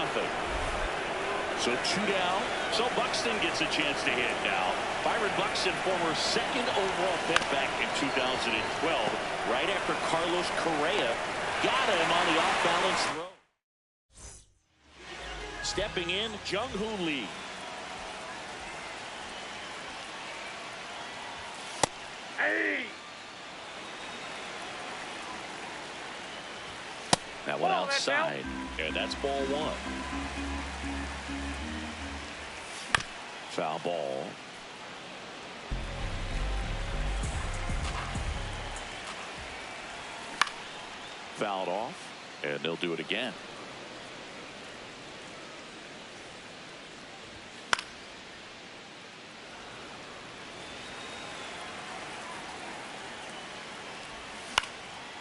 So 2 down. So Buxton gets a chance to hit now. Byron Buxton, former 2nd overall pick back in 2012, right after Carlos Correa got him on the off-balance throw. Stepping in, Jung-Hoo Lee. Hey! That one Ball, outside, and that's ball 1. Foul ball. Fouled off, and they'll do it again.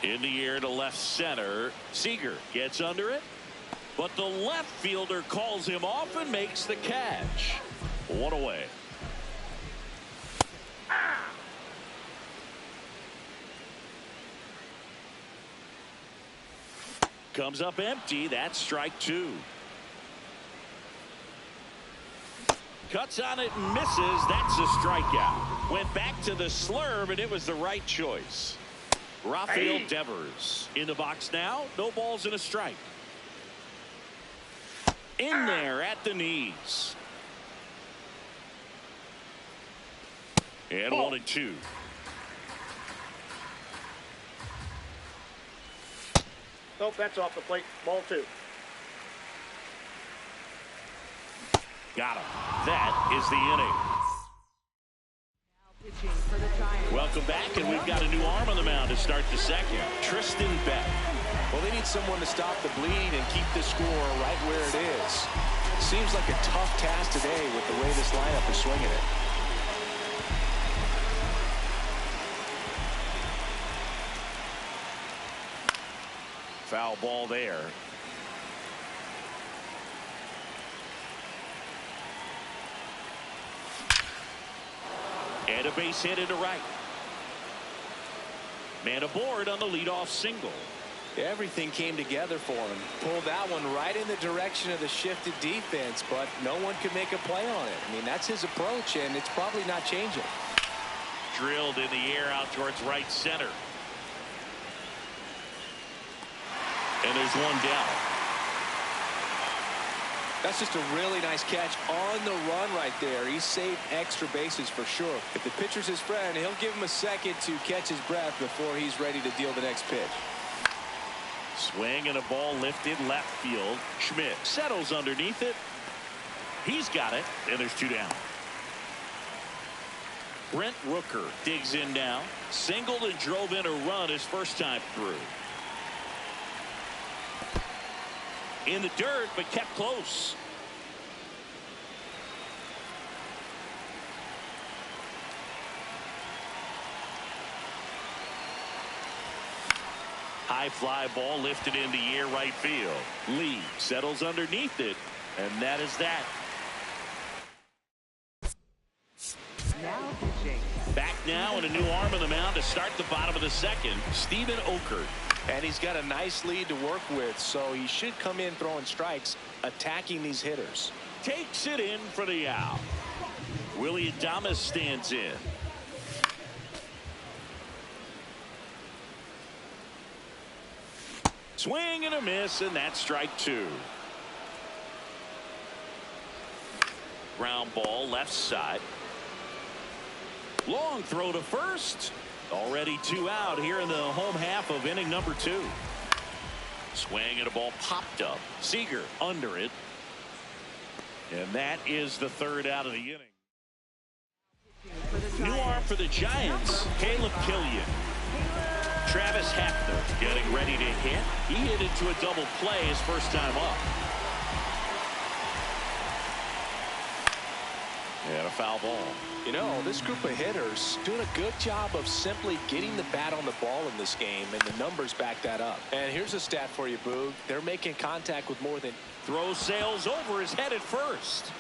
In the air to left center. Seager gets under it, but the left fielder calls him off and makes the catch. 1 away. Comes up empty. That's strike 2. Cuts on it and misses. That's a strikeout. Went back to the slurve, and it was the right choice. Rafael Devers in the box now. No balls and a strike. In there at the knees. And Ball. 1-2. Nope, that's off the plate. Ball 2. Got him. That is the inning. Pitching for the Giants. Welcome back, and we've got a new arm on the mound to start the second. Tristan Beck. Well, they need someone to stop the bleed and keep the score right where it is. Seems like a tough task today with the way this lineup is swinging it. Foul ball there. And a base hit into right. Man aboard on the leadoff single. Everything came together for him. Pulled that one right in the direction of the shifted defense, but no one could make a play on it. I mean, that's his approach, and it's probably not changing. Drilled in the air out towards right center. And there's one down. That's just a really nice catch on the run right there. He saved extra bases for sure. If the pitcher's his friend, he'll give him a second to catch his breath before he's ready to deal the next pitch. Swing and a ball lifted left field. Schmidt settles underneath it. He's got it, and there's 2 down. Brent Rooker digs in now. Singled and drove in a run his first time through. In the dirt, but kept close. High fly ball lifted in the air right field. Lee settles underneath it, and that is that. Now pitching. Back now and a new arm on the mound to start the bottom of the second. Steven Okert. And he's got a nice lead to work with, so he should come in throwing strikes, attacking these hitters. Takes it in for the out. Willie Adames stands in. Swing and a miss, and that's strike 2. Ground ball left side. Long throw to first. Already 2 out here in the home half of inning number 2. Swing and a ball popped up. Seager under it. And that is the 3rd out of the inning. New arm for the Giants, Caleb Killian. Travis Hafner getting ready to hit. He hit into a double play his first time up. And a foul ball. You know, this group of hitters doing a good job of simply getting the bat on the ball in this game, and the numbers back that up. And here's a stat for you, Boog. They're making contact with more than... Throw sails over, is headed first.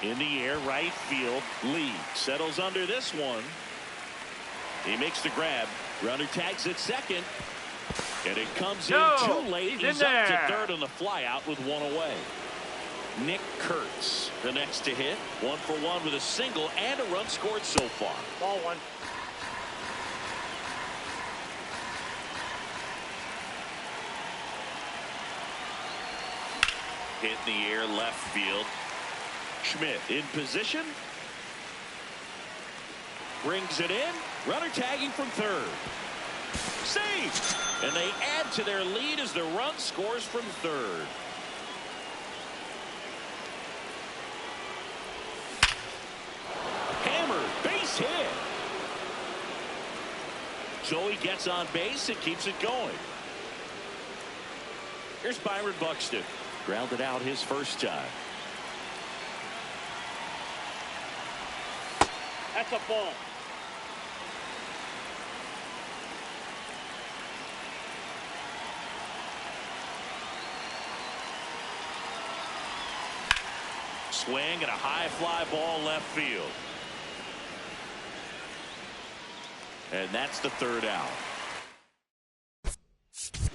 In the air, right field. Lee settles under this one. He makes the grab. Runner tags at second. And it comes in too late. He's up to third on the flyout with 1 away. Nick Kurtz the next to hit. 1 for 1 with a single and a run scored so far. Ball 1. Hit in the air left field. Schmidt in position. Brings it in. Runner tagging from third. Saved. And they add to their lead as the run scores from third. Hammered. Base hit. Joey gets on base and keeps it going. Here's Byron Buxton. Grounded out his first time. That's a ball. Swing and a high fly ball left field. And that's the 3rd out.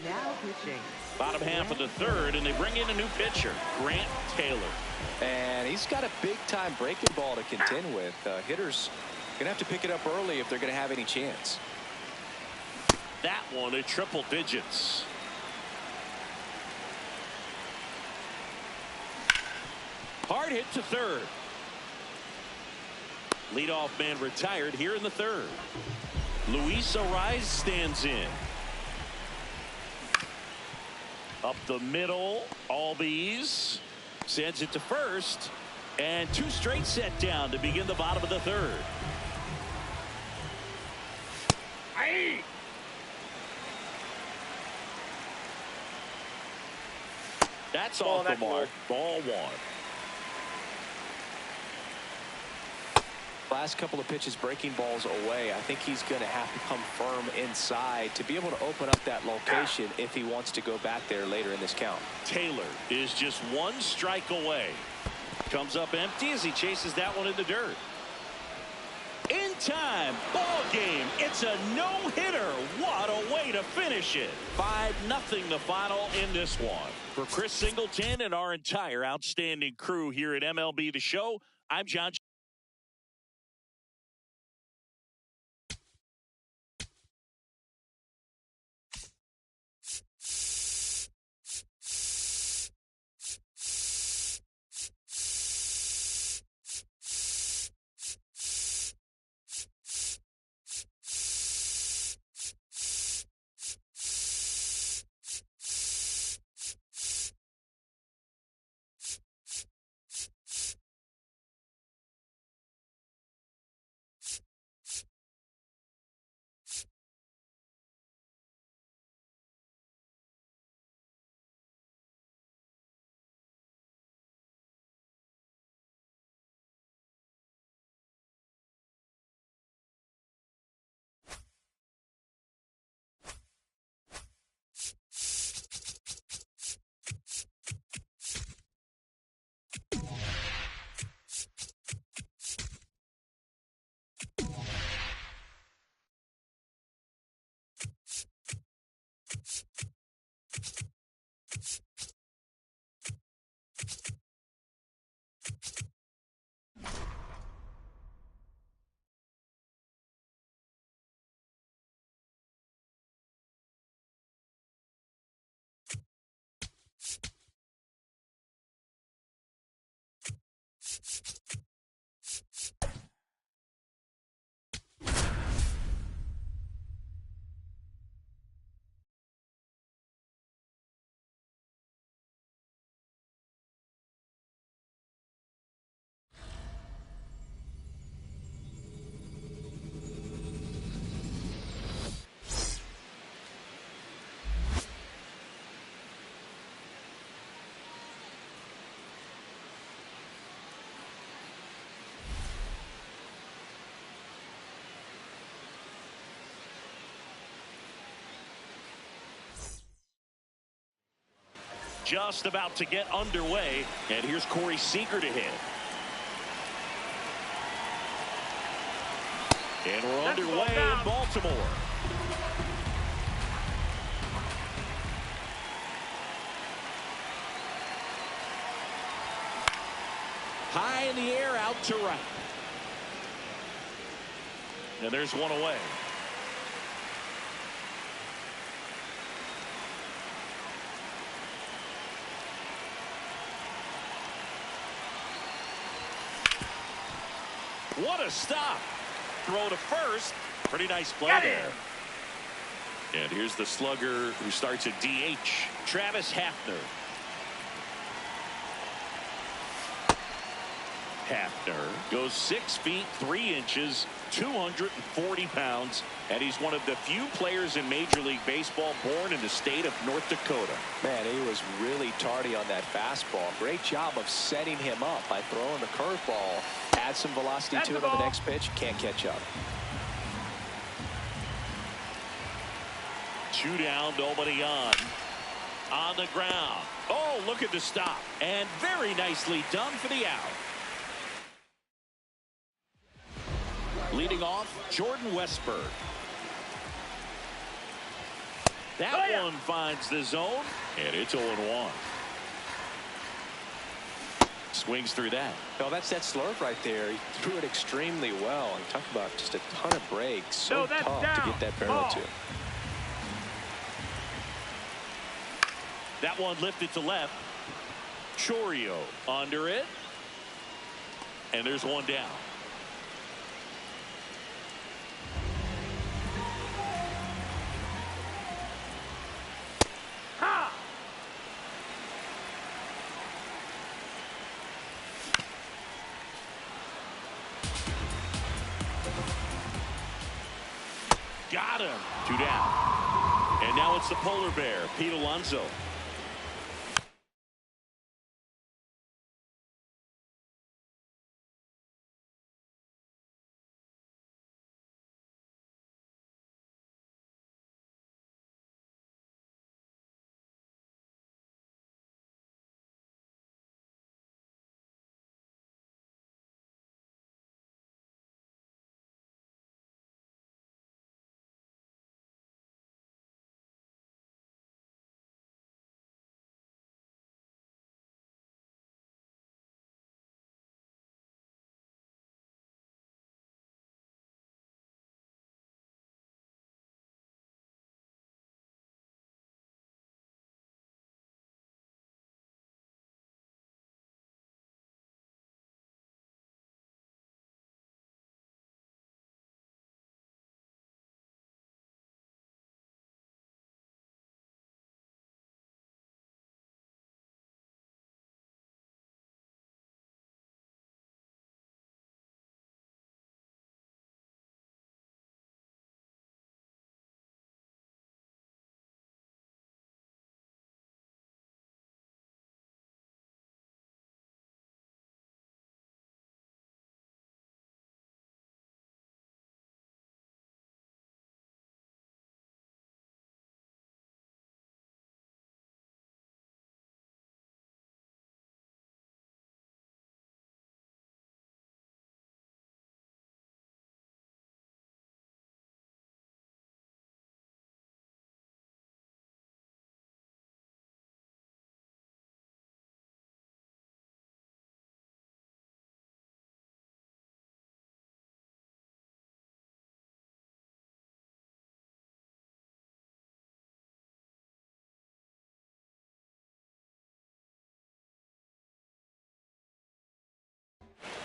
Now pitching. Bottom half of the 3rd, and they bring in a new pitcher, Grant Taylor. And he's got a big-time breaking ball to contend with. Hitters going to have to pick it up early if they're going to have any chance. That one at triple digits. Hard hit to third. Leadoff man retired here in the third. Luis Ariz stands in. Up the middle, Albies sends it to first, and 2 straight set down to begin the bottom of the third. Aye. That's off the mark. Ball 1. Last couple of pitches breaking balls away. I think he's going to have to come firm inside to be able to open up that location if he wants to go back there later in this count. Taylor is just 1 strike away. Comes up empty as he chases that one in the dirt. In time, ball game. It's a no-hitter. What a way to finish it. 5-0 the final in this one. For Chris Singleton and our entire outstanding crew here at MLB The Show, I'm John. Just about to get underway, and here's Corey Seager to hit. And we're underway in Baltimore. High in the air, out to right. And there's one away. What a stop. Throw to first. Pretty nice play there. And here's the slugger who starts at DH, Travis Hafner. Hafner goes 6 feet 3 inches, 240 pounds, and he's one of the few players in Major League Baseball born in the state of North Dakota. Man, he was really tardy on that fastball. Great job of setting him up by throwing the curveball. Add some velocity to it on the next pitch. Can't catch up. 2 down, nobody on the ground. Oh, look at the stop. And very nicely done for the out. Leading off, Jordan Westburg. That one finds the zone, and it's 0-1. Swings through that. No, that's that slurve right there. He threw it extremely well. And talk about just a ton of breaks. So tough to get that barrel to. That one lifted to left. Chorio under it. And there's one down. Ha! Got him. 2 down. And now it's the polar bear, Pete Alonso.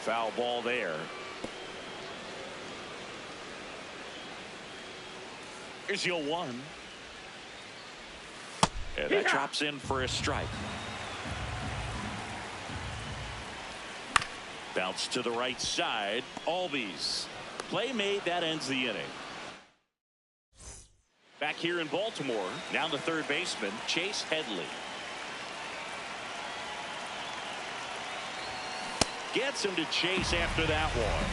Foul ball there. Here's your 1. And that drops in for a strike. Bounce to the right side. Albies. Play made. That ends the inning. Back here in Baltimore. Now the third baseman, Chase Headley. Gets him to chase after that one.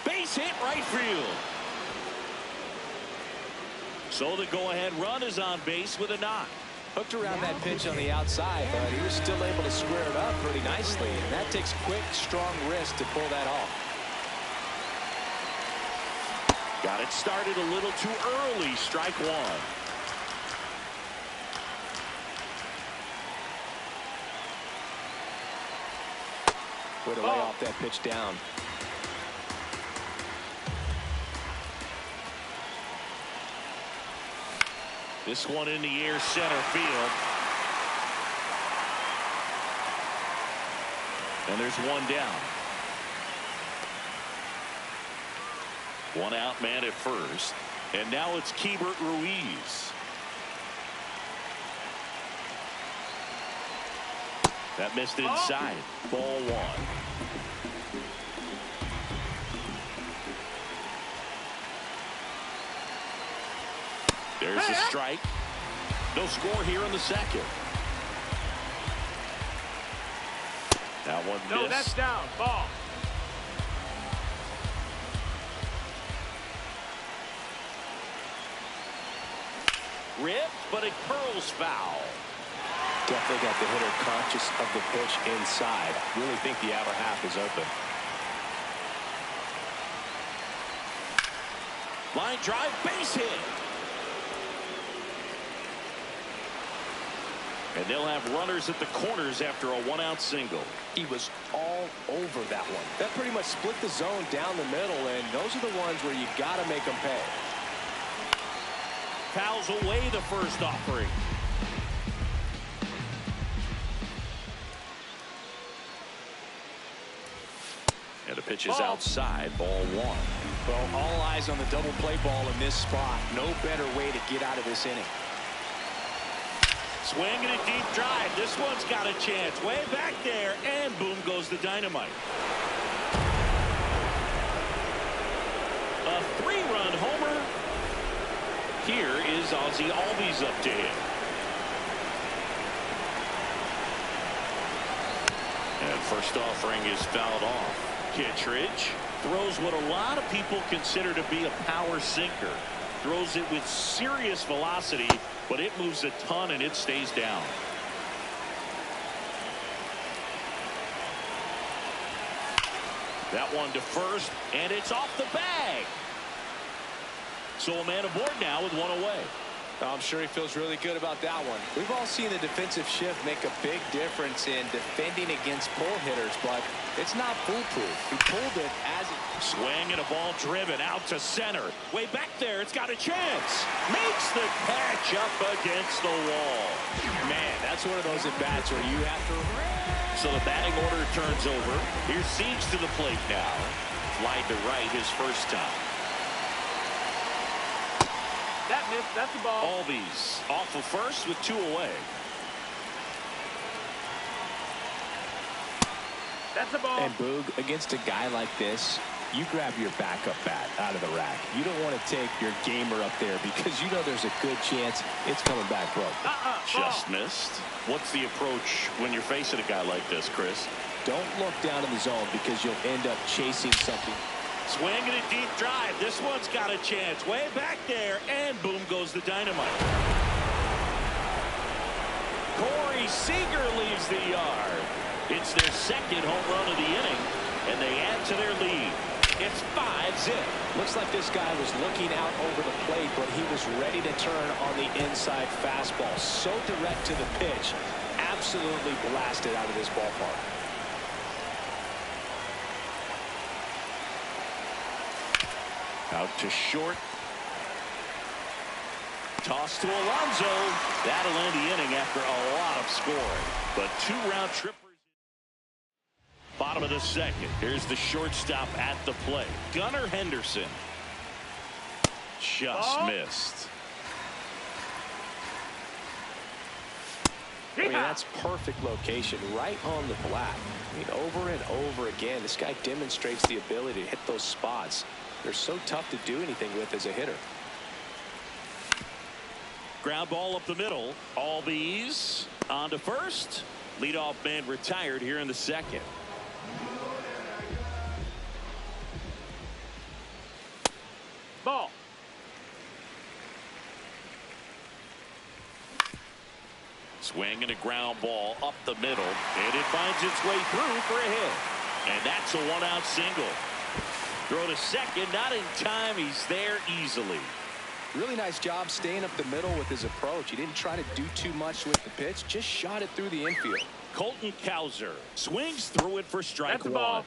Base hit right field. So the go-ahead run is on base with a knock. Hooked around that pitch on the outside, but he was still able to square it up pretty nicely. And that takes quick, strong wrist to pull that off. Got it started a little too early. Strike 1. Way to lay off that pitch down. This one in the air, center field. And there's one down. 1 out, man at first. And now it's Keibert Ruiz. That missed inside. Ball 1. There's a strike. No score here in the second. That one missed. No, that's down. Ball. Ripped, but it curls foul. Definitely got the hitter conscious of the pitch inside. Really think the outer half is open. Line drive, base hit. And they'll have runners at the corners after a 1-out single. He was all over that one. That pretty much split the zone down the middle, and those are the ones where you got to make them pay. Fouls away the first offering. pitch is outside, ball one. Well, all eyes on the double play ball in this spot. No better way to get out of this inning. Swinging a deep drive. This one's got a chance. Way back there, and boom goes the dynamite. A 3-run homer. Here is Ozzie Albies up to him. And first offering is fouled off. Kittredge throws what a lot of people consider to be a power sinker. Throws it with serious velocity, but it moves a ton and it stays down. That one to first, and it's off the bag. So a man aboard now with one away. I'm sure he feels really good about that one. We've all seen the defensive shift make a big difference in defending against pull hitters, but it's not foolproof. He pulled it as it... Swing and a ball driven out to center. Way back there, it's got a chance. Makes the catch up against the wall. Man, that's one of those at-bats where you have to... So the batting order turns over. Here's Siege to the plate now. Flied to right his first time. That missed. That's the ball. Albies off of first with 2 away. That's the ball. And Boog, against a guy like this, you grab your backup bat out of the rack. You don't want to take your gamer up there because you know there's a good chance it's coming back broke. Just missed. What's the approach when you're facing a guy like this, Chris? Don't look down in the zone because you'll end up chasing something. Swinging a deep drive. This one's got a chance. Way back there, and boom goes the dynamite. Corey Seager leaves the yard. It's their second home run of the inning, and they add to their lead. It's 5-0. Looks like this guy was looking out over the plate, but he was ready to turn on the inside fastball. So direct to the pitch. Absolutely blasted out of this ballpark. Out to short. Toss to Alonso. That'll end the inning after a lot of scoring. But 2-round trippers. Bottom of the second. Here's the shortstop at the plate. Gunnar Henderson. Just missed. I mean, that's perfect location right on the black. I mean, over and over again, this guy demonstrates the ability to hit those spots. They're so tough to do anything with as a hitter. Ground ball up the middle. Albies on to first. Leadoff man retired here in the second. Ball. Swing and a ground ball up the middle, and it finds its way through for a hit. And that's a 1-out single. Throw to second, not in time. He's there easily. Really nice job staying up the middle with his approach. He didn't try to do too much with the pitch, just shot it through the infield. Colton Cowser swings through it for strike That's the one. ball.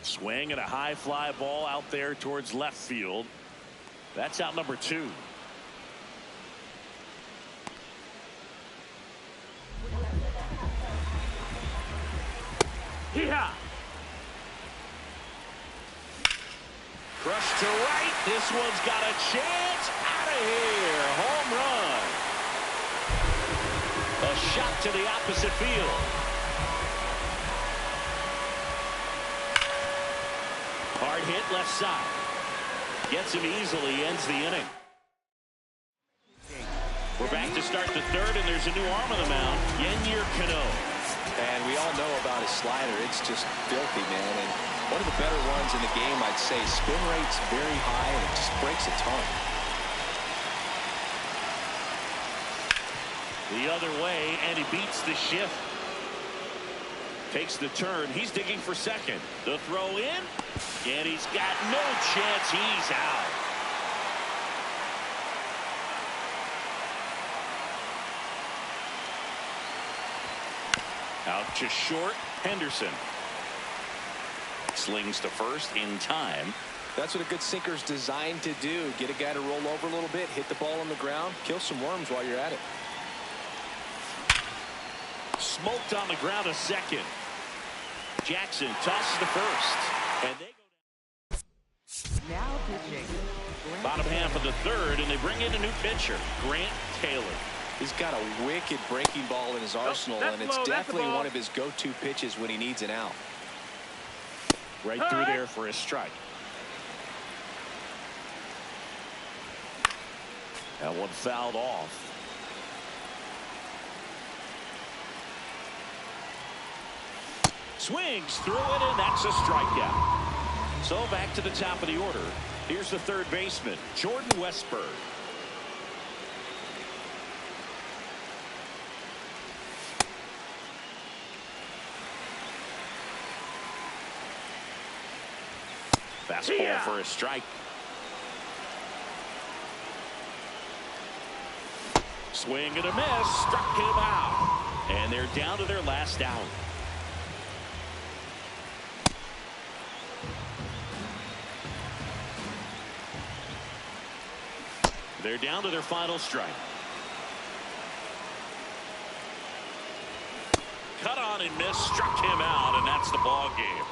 Swing and a high fly ball out there towards left field. That's out number 2. Yeah. Crushed to right. This one's got a chance. Out of here. Home run. A shot to the opposite field. Hard hit left side. Gets him easily. Ends the inning. We're back to start the third, and there's a new arm on the mound. Yennier Cano. And we all know about his slider. It's just filthy, man. And one of the better ones in the game, I'd say. Spin rate's very high, and it just breaks a ton. The other way, and he beats the shift. Takes the turn. He's digging for second. The throw in, and he's got no chance. He's out. Out to short. Henderson slings to first in time. That's what a good sinker's designed to do. Get a guy to roll over a little bit, hit the ball on the ground, kill some worms while you're at it. Smoked on the ground a second. Jackson tosses to first. And they go Now pitching. bottom half of the third, and they bring in a new pitcher, Grant Taylor. He's got a wicked breaking ball in his arsenal, and it's definitely one of his go-to pitches when he needs an out. Right through there for a strike. That one fouled off. Swings through it, and that's a strikeout. So back to the top of the order. Here's the third baseman, Jordan Westburg. Fastball for a strike. Swing and a miss. Struck him out. And they're down to their last out. They're down to their final strike. Cut on and miss. Struck him out, and that's the ball game.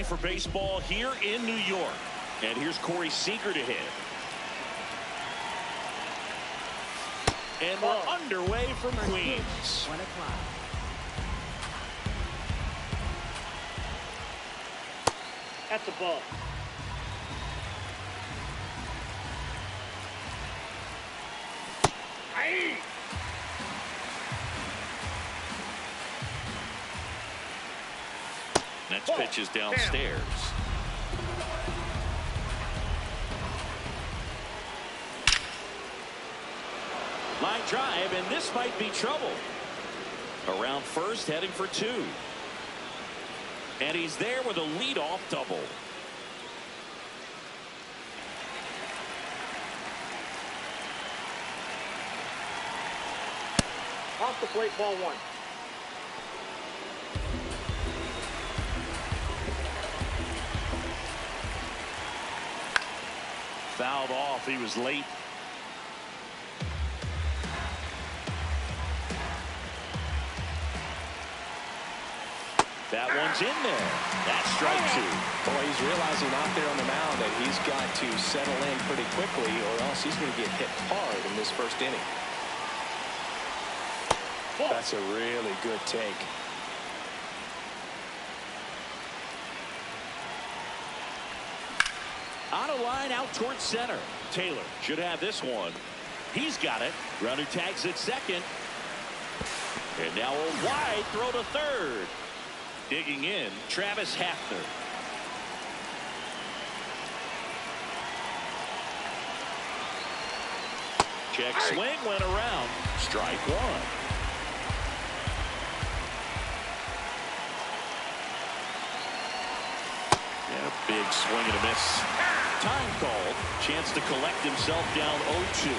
for baseball here in New York. And here's Corey Seager to hit. And we're underway from Queens. 1 o'clock. That's a ball. Aye. Next pitch is downstairs. Line drive, and this might be trouble. Around first, heading for 2. And he's there with a leadoff double. Off the plate, ball 1. Fouled off. He was late. That one's in there. That's strike 2. Boy, he's realizing out there on the mound that he's got to settle in pretty quickly, or else he's going to get hit hard in this first inning. That's a really good take. On a line out towards center. Taylor should have this one. He's got it. Runner tags at second. And now a wide throw to third. Digging in, Travis Hafner. Check swing went around. Strike 1. And a big swing and a miss. Time called. Chance to collect himself down 0-2.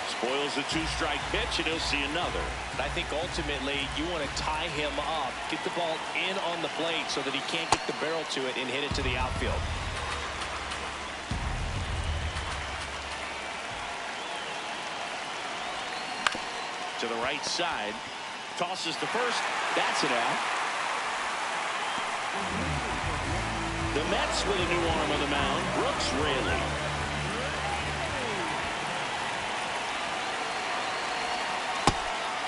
Spoils a 2-strike pitch, and he'll see another. I think ultimately you want to tie him up, get the ball in on the plate so that he can't get the barrel to it and hit it to the outfield. To the right side. Tosses to first. That's it out. The Mets with a new arm on the mound. Brooks Raley.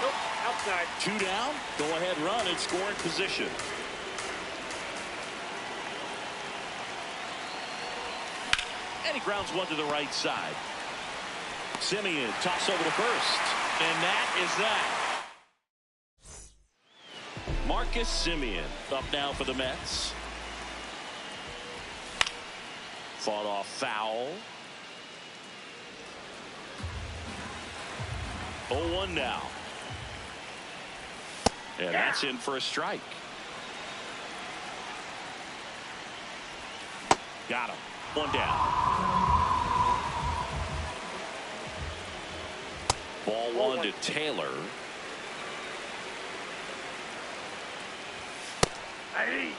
Nope, outside. 2 down. Go ahead run in scoring position. And he grounds one to the right side. Simeon toss over to first. And that is that. Marcus Simeon up now for the Mets. Fought off foul. 0-1 now. And that's in for a strike. Got him. 1 down. Ball 1 to Taylor. Aye.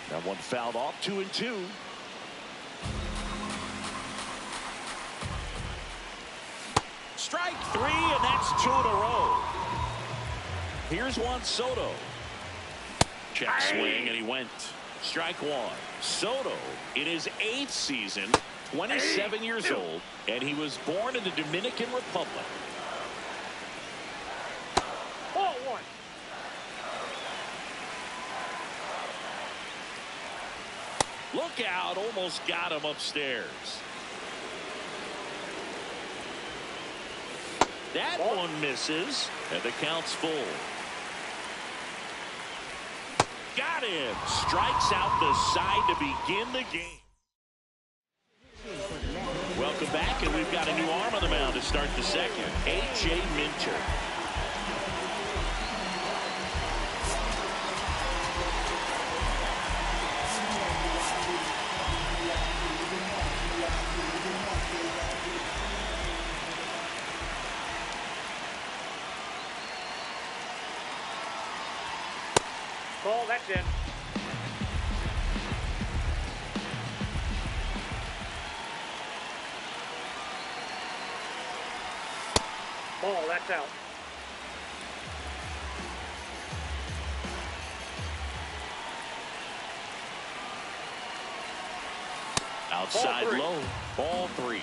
That one fouled off. 2-2. Strike 3, and that's 2 in a row. Here's Juan Soto. Check swing, and he went. Strike 1. Soto in his 8th season, 27 years old, and he was born in the Dominican Republic. Ball 1. Look out, almost got him upstairs. That one misses, and the count's full. Got him. Strikes out the side to begin the game. Welcome back, and we've got a new arm on the mound to start the second. A.J. Minter. Ball, that's in. Ball, that's out. Outside Ball three. low. Ball 3.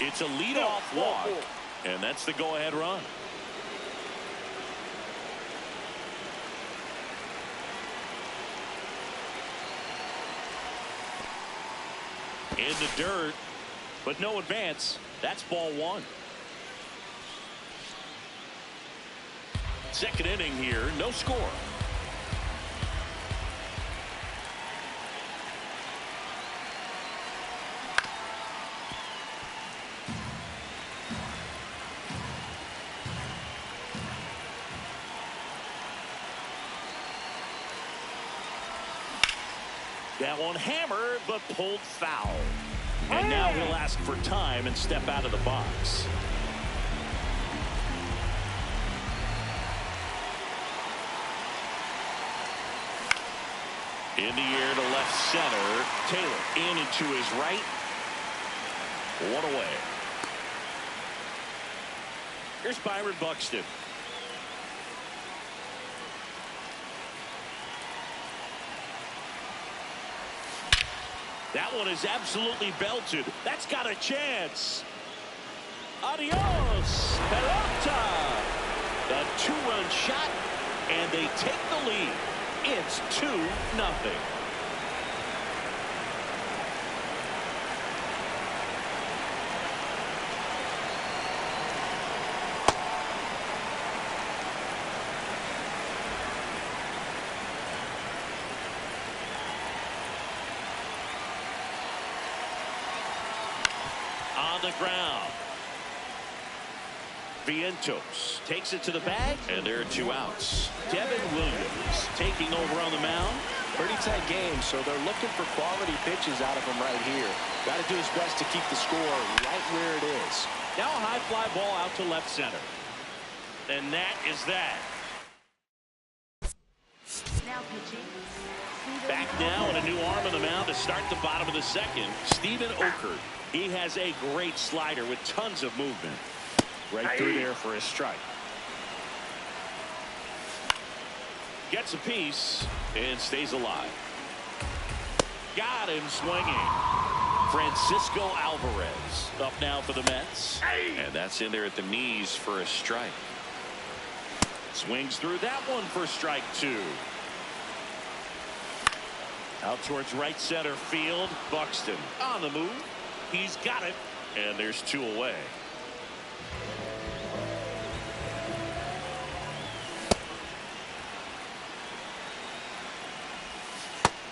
It's a leadoff walk, and that's the go-ahead run. In the dirt, but no advance. That's ball 1. Second inning here, no score. That one hammered, but pulled foul. And now he'll ask for time and step out of the box. In the air to left center. Taylor in and to his right. One away. Here's Byron Buxton. That one is absolutely belted. That's got a chance. Adios, pelota. A 2-run shot, and they take the lead. It's 2-0. On the ground. Vientos takes it to the bag, and there are 2 outs. Devin Williams taking over on the mound. Pretty tight game, so they're looking for quality pitches out of him right here. Got to do his best to keep the score right where it is. Now a high fly ball out to left center. And that is that. Now pitching. Back now and a new arm on the mound to start the bottom of the second. Steven Okert. He has a great slider with tons of movement. Right through there for a strike. Gets a piece and stays alive. Got him swinging. Francisco Alvarez up now for the Mets. And that's in there at the knees for a strike. Swings through that one for strike 2. Out towards right center field. Buxton on the move. He's got it. And there's 2 away.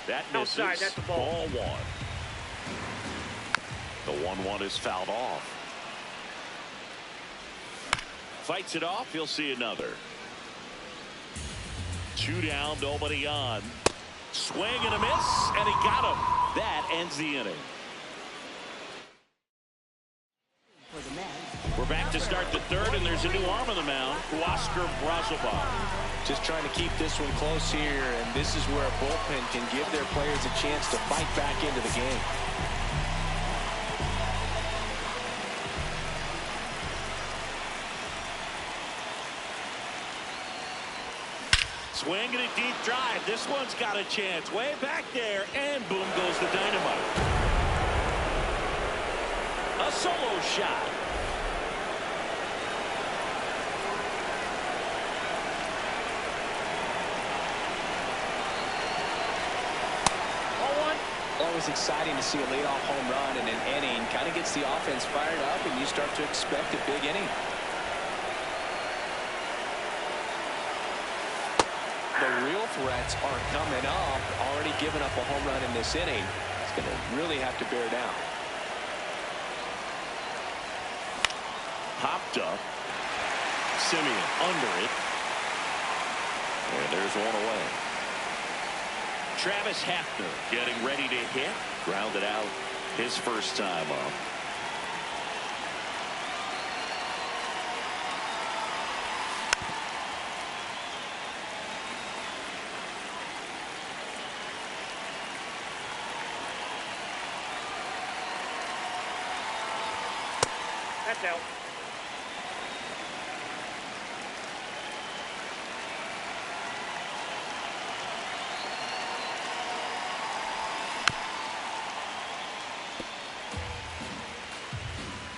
That misses. Outside, that's the ball. Ball 1. The 1-1 is fouled off. Fights it off. He'll see another. 2 down, nobody on. Swing and a miss, and he got him. That ends the inning. For the Mets. We're back to start the third, and there's a new arm on the mound. Oscar Brazoban. Just trying to keep this one close here, and this is where a bullpen can give their players a chance to fight back into the game. Swing and a deep drive. This one's got a chance. Way back there, and boom goes the dynamite. A solo shot. Always exciting to see a leadoff home run in an inning. Kind of gets the offense fired up, and you start to expect a big inning. The real threats are coming up. Already giving up a home run in this inning. It's going to really have to bear down. Popped up. Simeon under it. And there's 1 away. Travis Hafner getting ready to hit. Grounded out his first time up. That's out.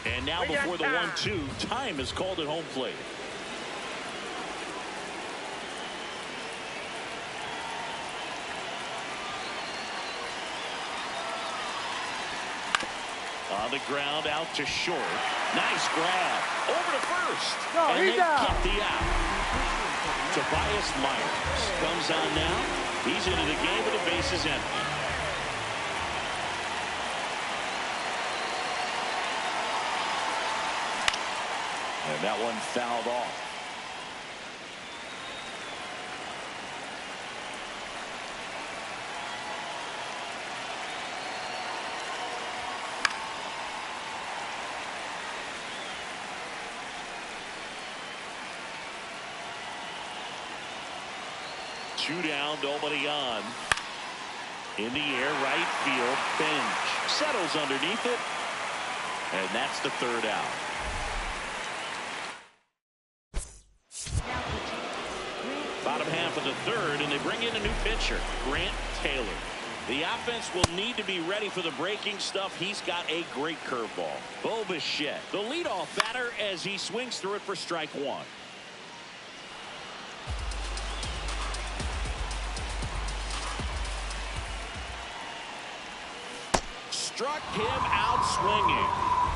And now We got before the time. 1-2, time is called at home plate. On the ground, out to short. Nice grab. Over to first. No, and he's they out. get the out. Tobias Myers comes on now. He's into the game with the bases empty. And that one fouled off. Two down, nobody on. In the air, right field. Bench settles underneath it. And that's the third out. Bottom half of the third, and they bring in a new pitcher, Grant Taylor. The offense will need to be ready for the breaking stuff. He's got a great curveball. Bo Bichette, the leadoff batter, as he swings through it for strike one. Struck him out swinging.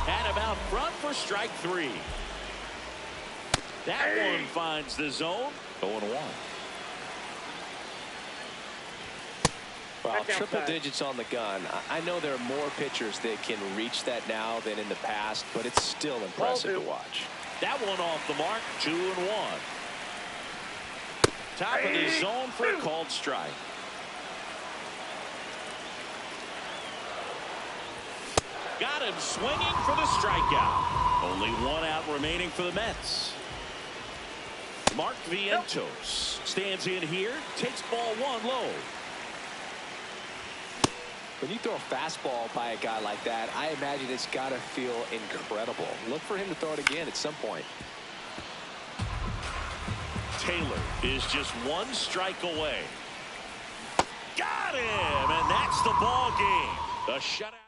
Had him out front for strike three. That one finds the zone. 0-1. Well, triple digits on the gun. I know there are more pitchers that can reach that now than in the past, but it's still impressive to watch. That one off the mark. 2-1. Top of the zone for a called strike. Got him swinging for the strikeout. Only one out remaining for the Mets. Mark Vientos stands in here, takes ball one low. When you throw a fastball by a guy like that, I imagine it's got to feel incredible. Look for him to throw it again at some point. Taylor is just one strike away. Got him, and that's the ball game. The shutout.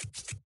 you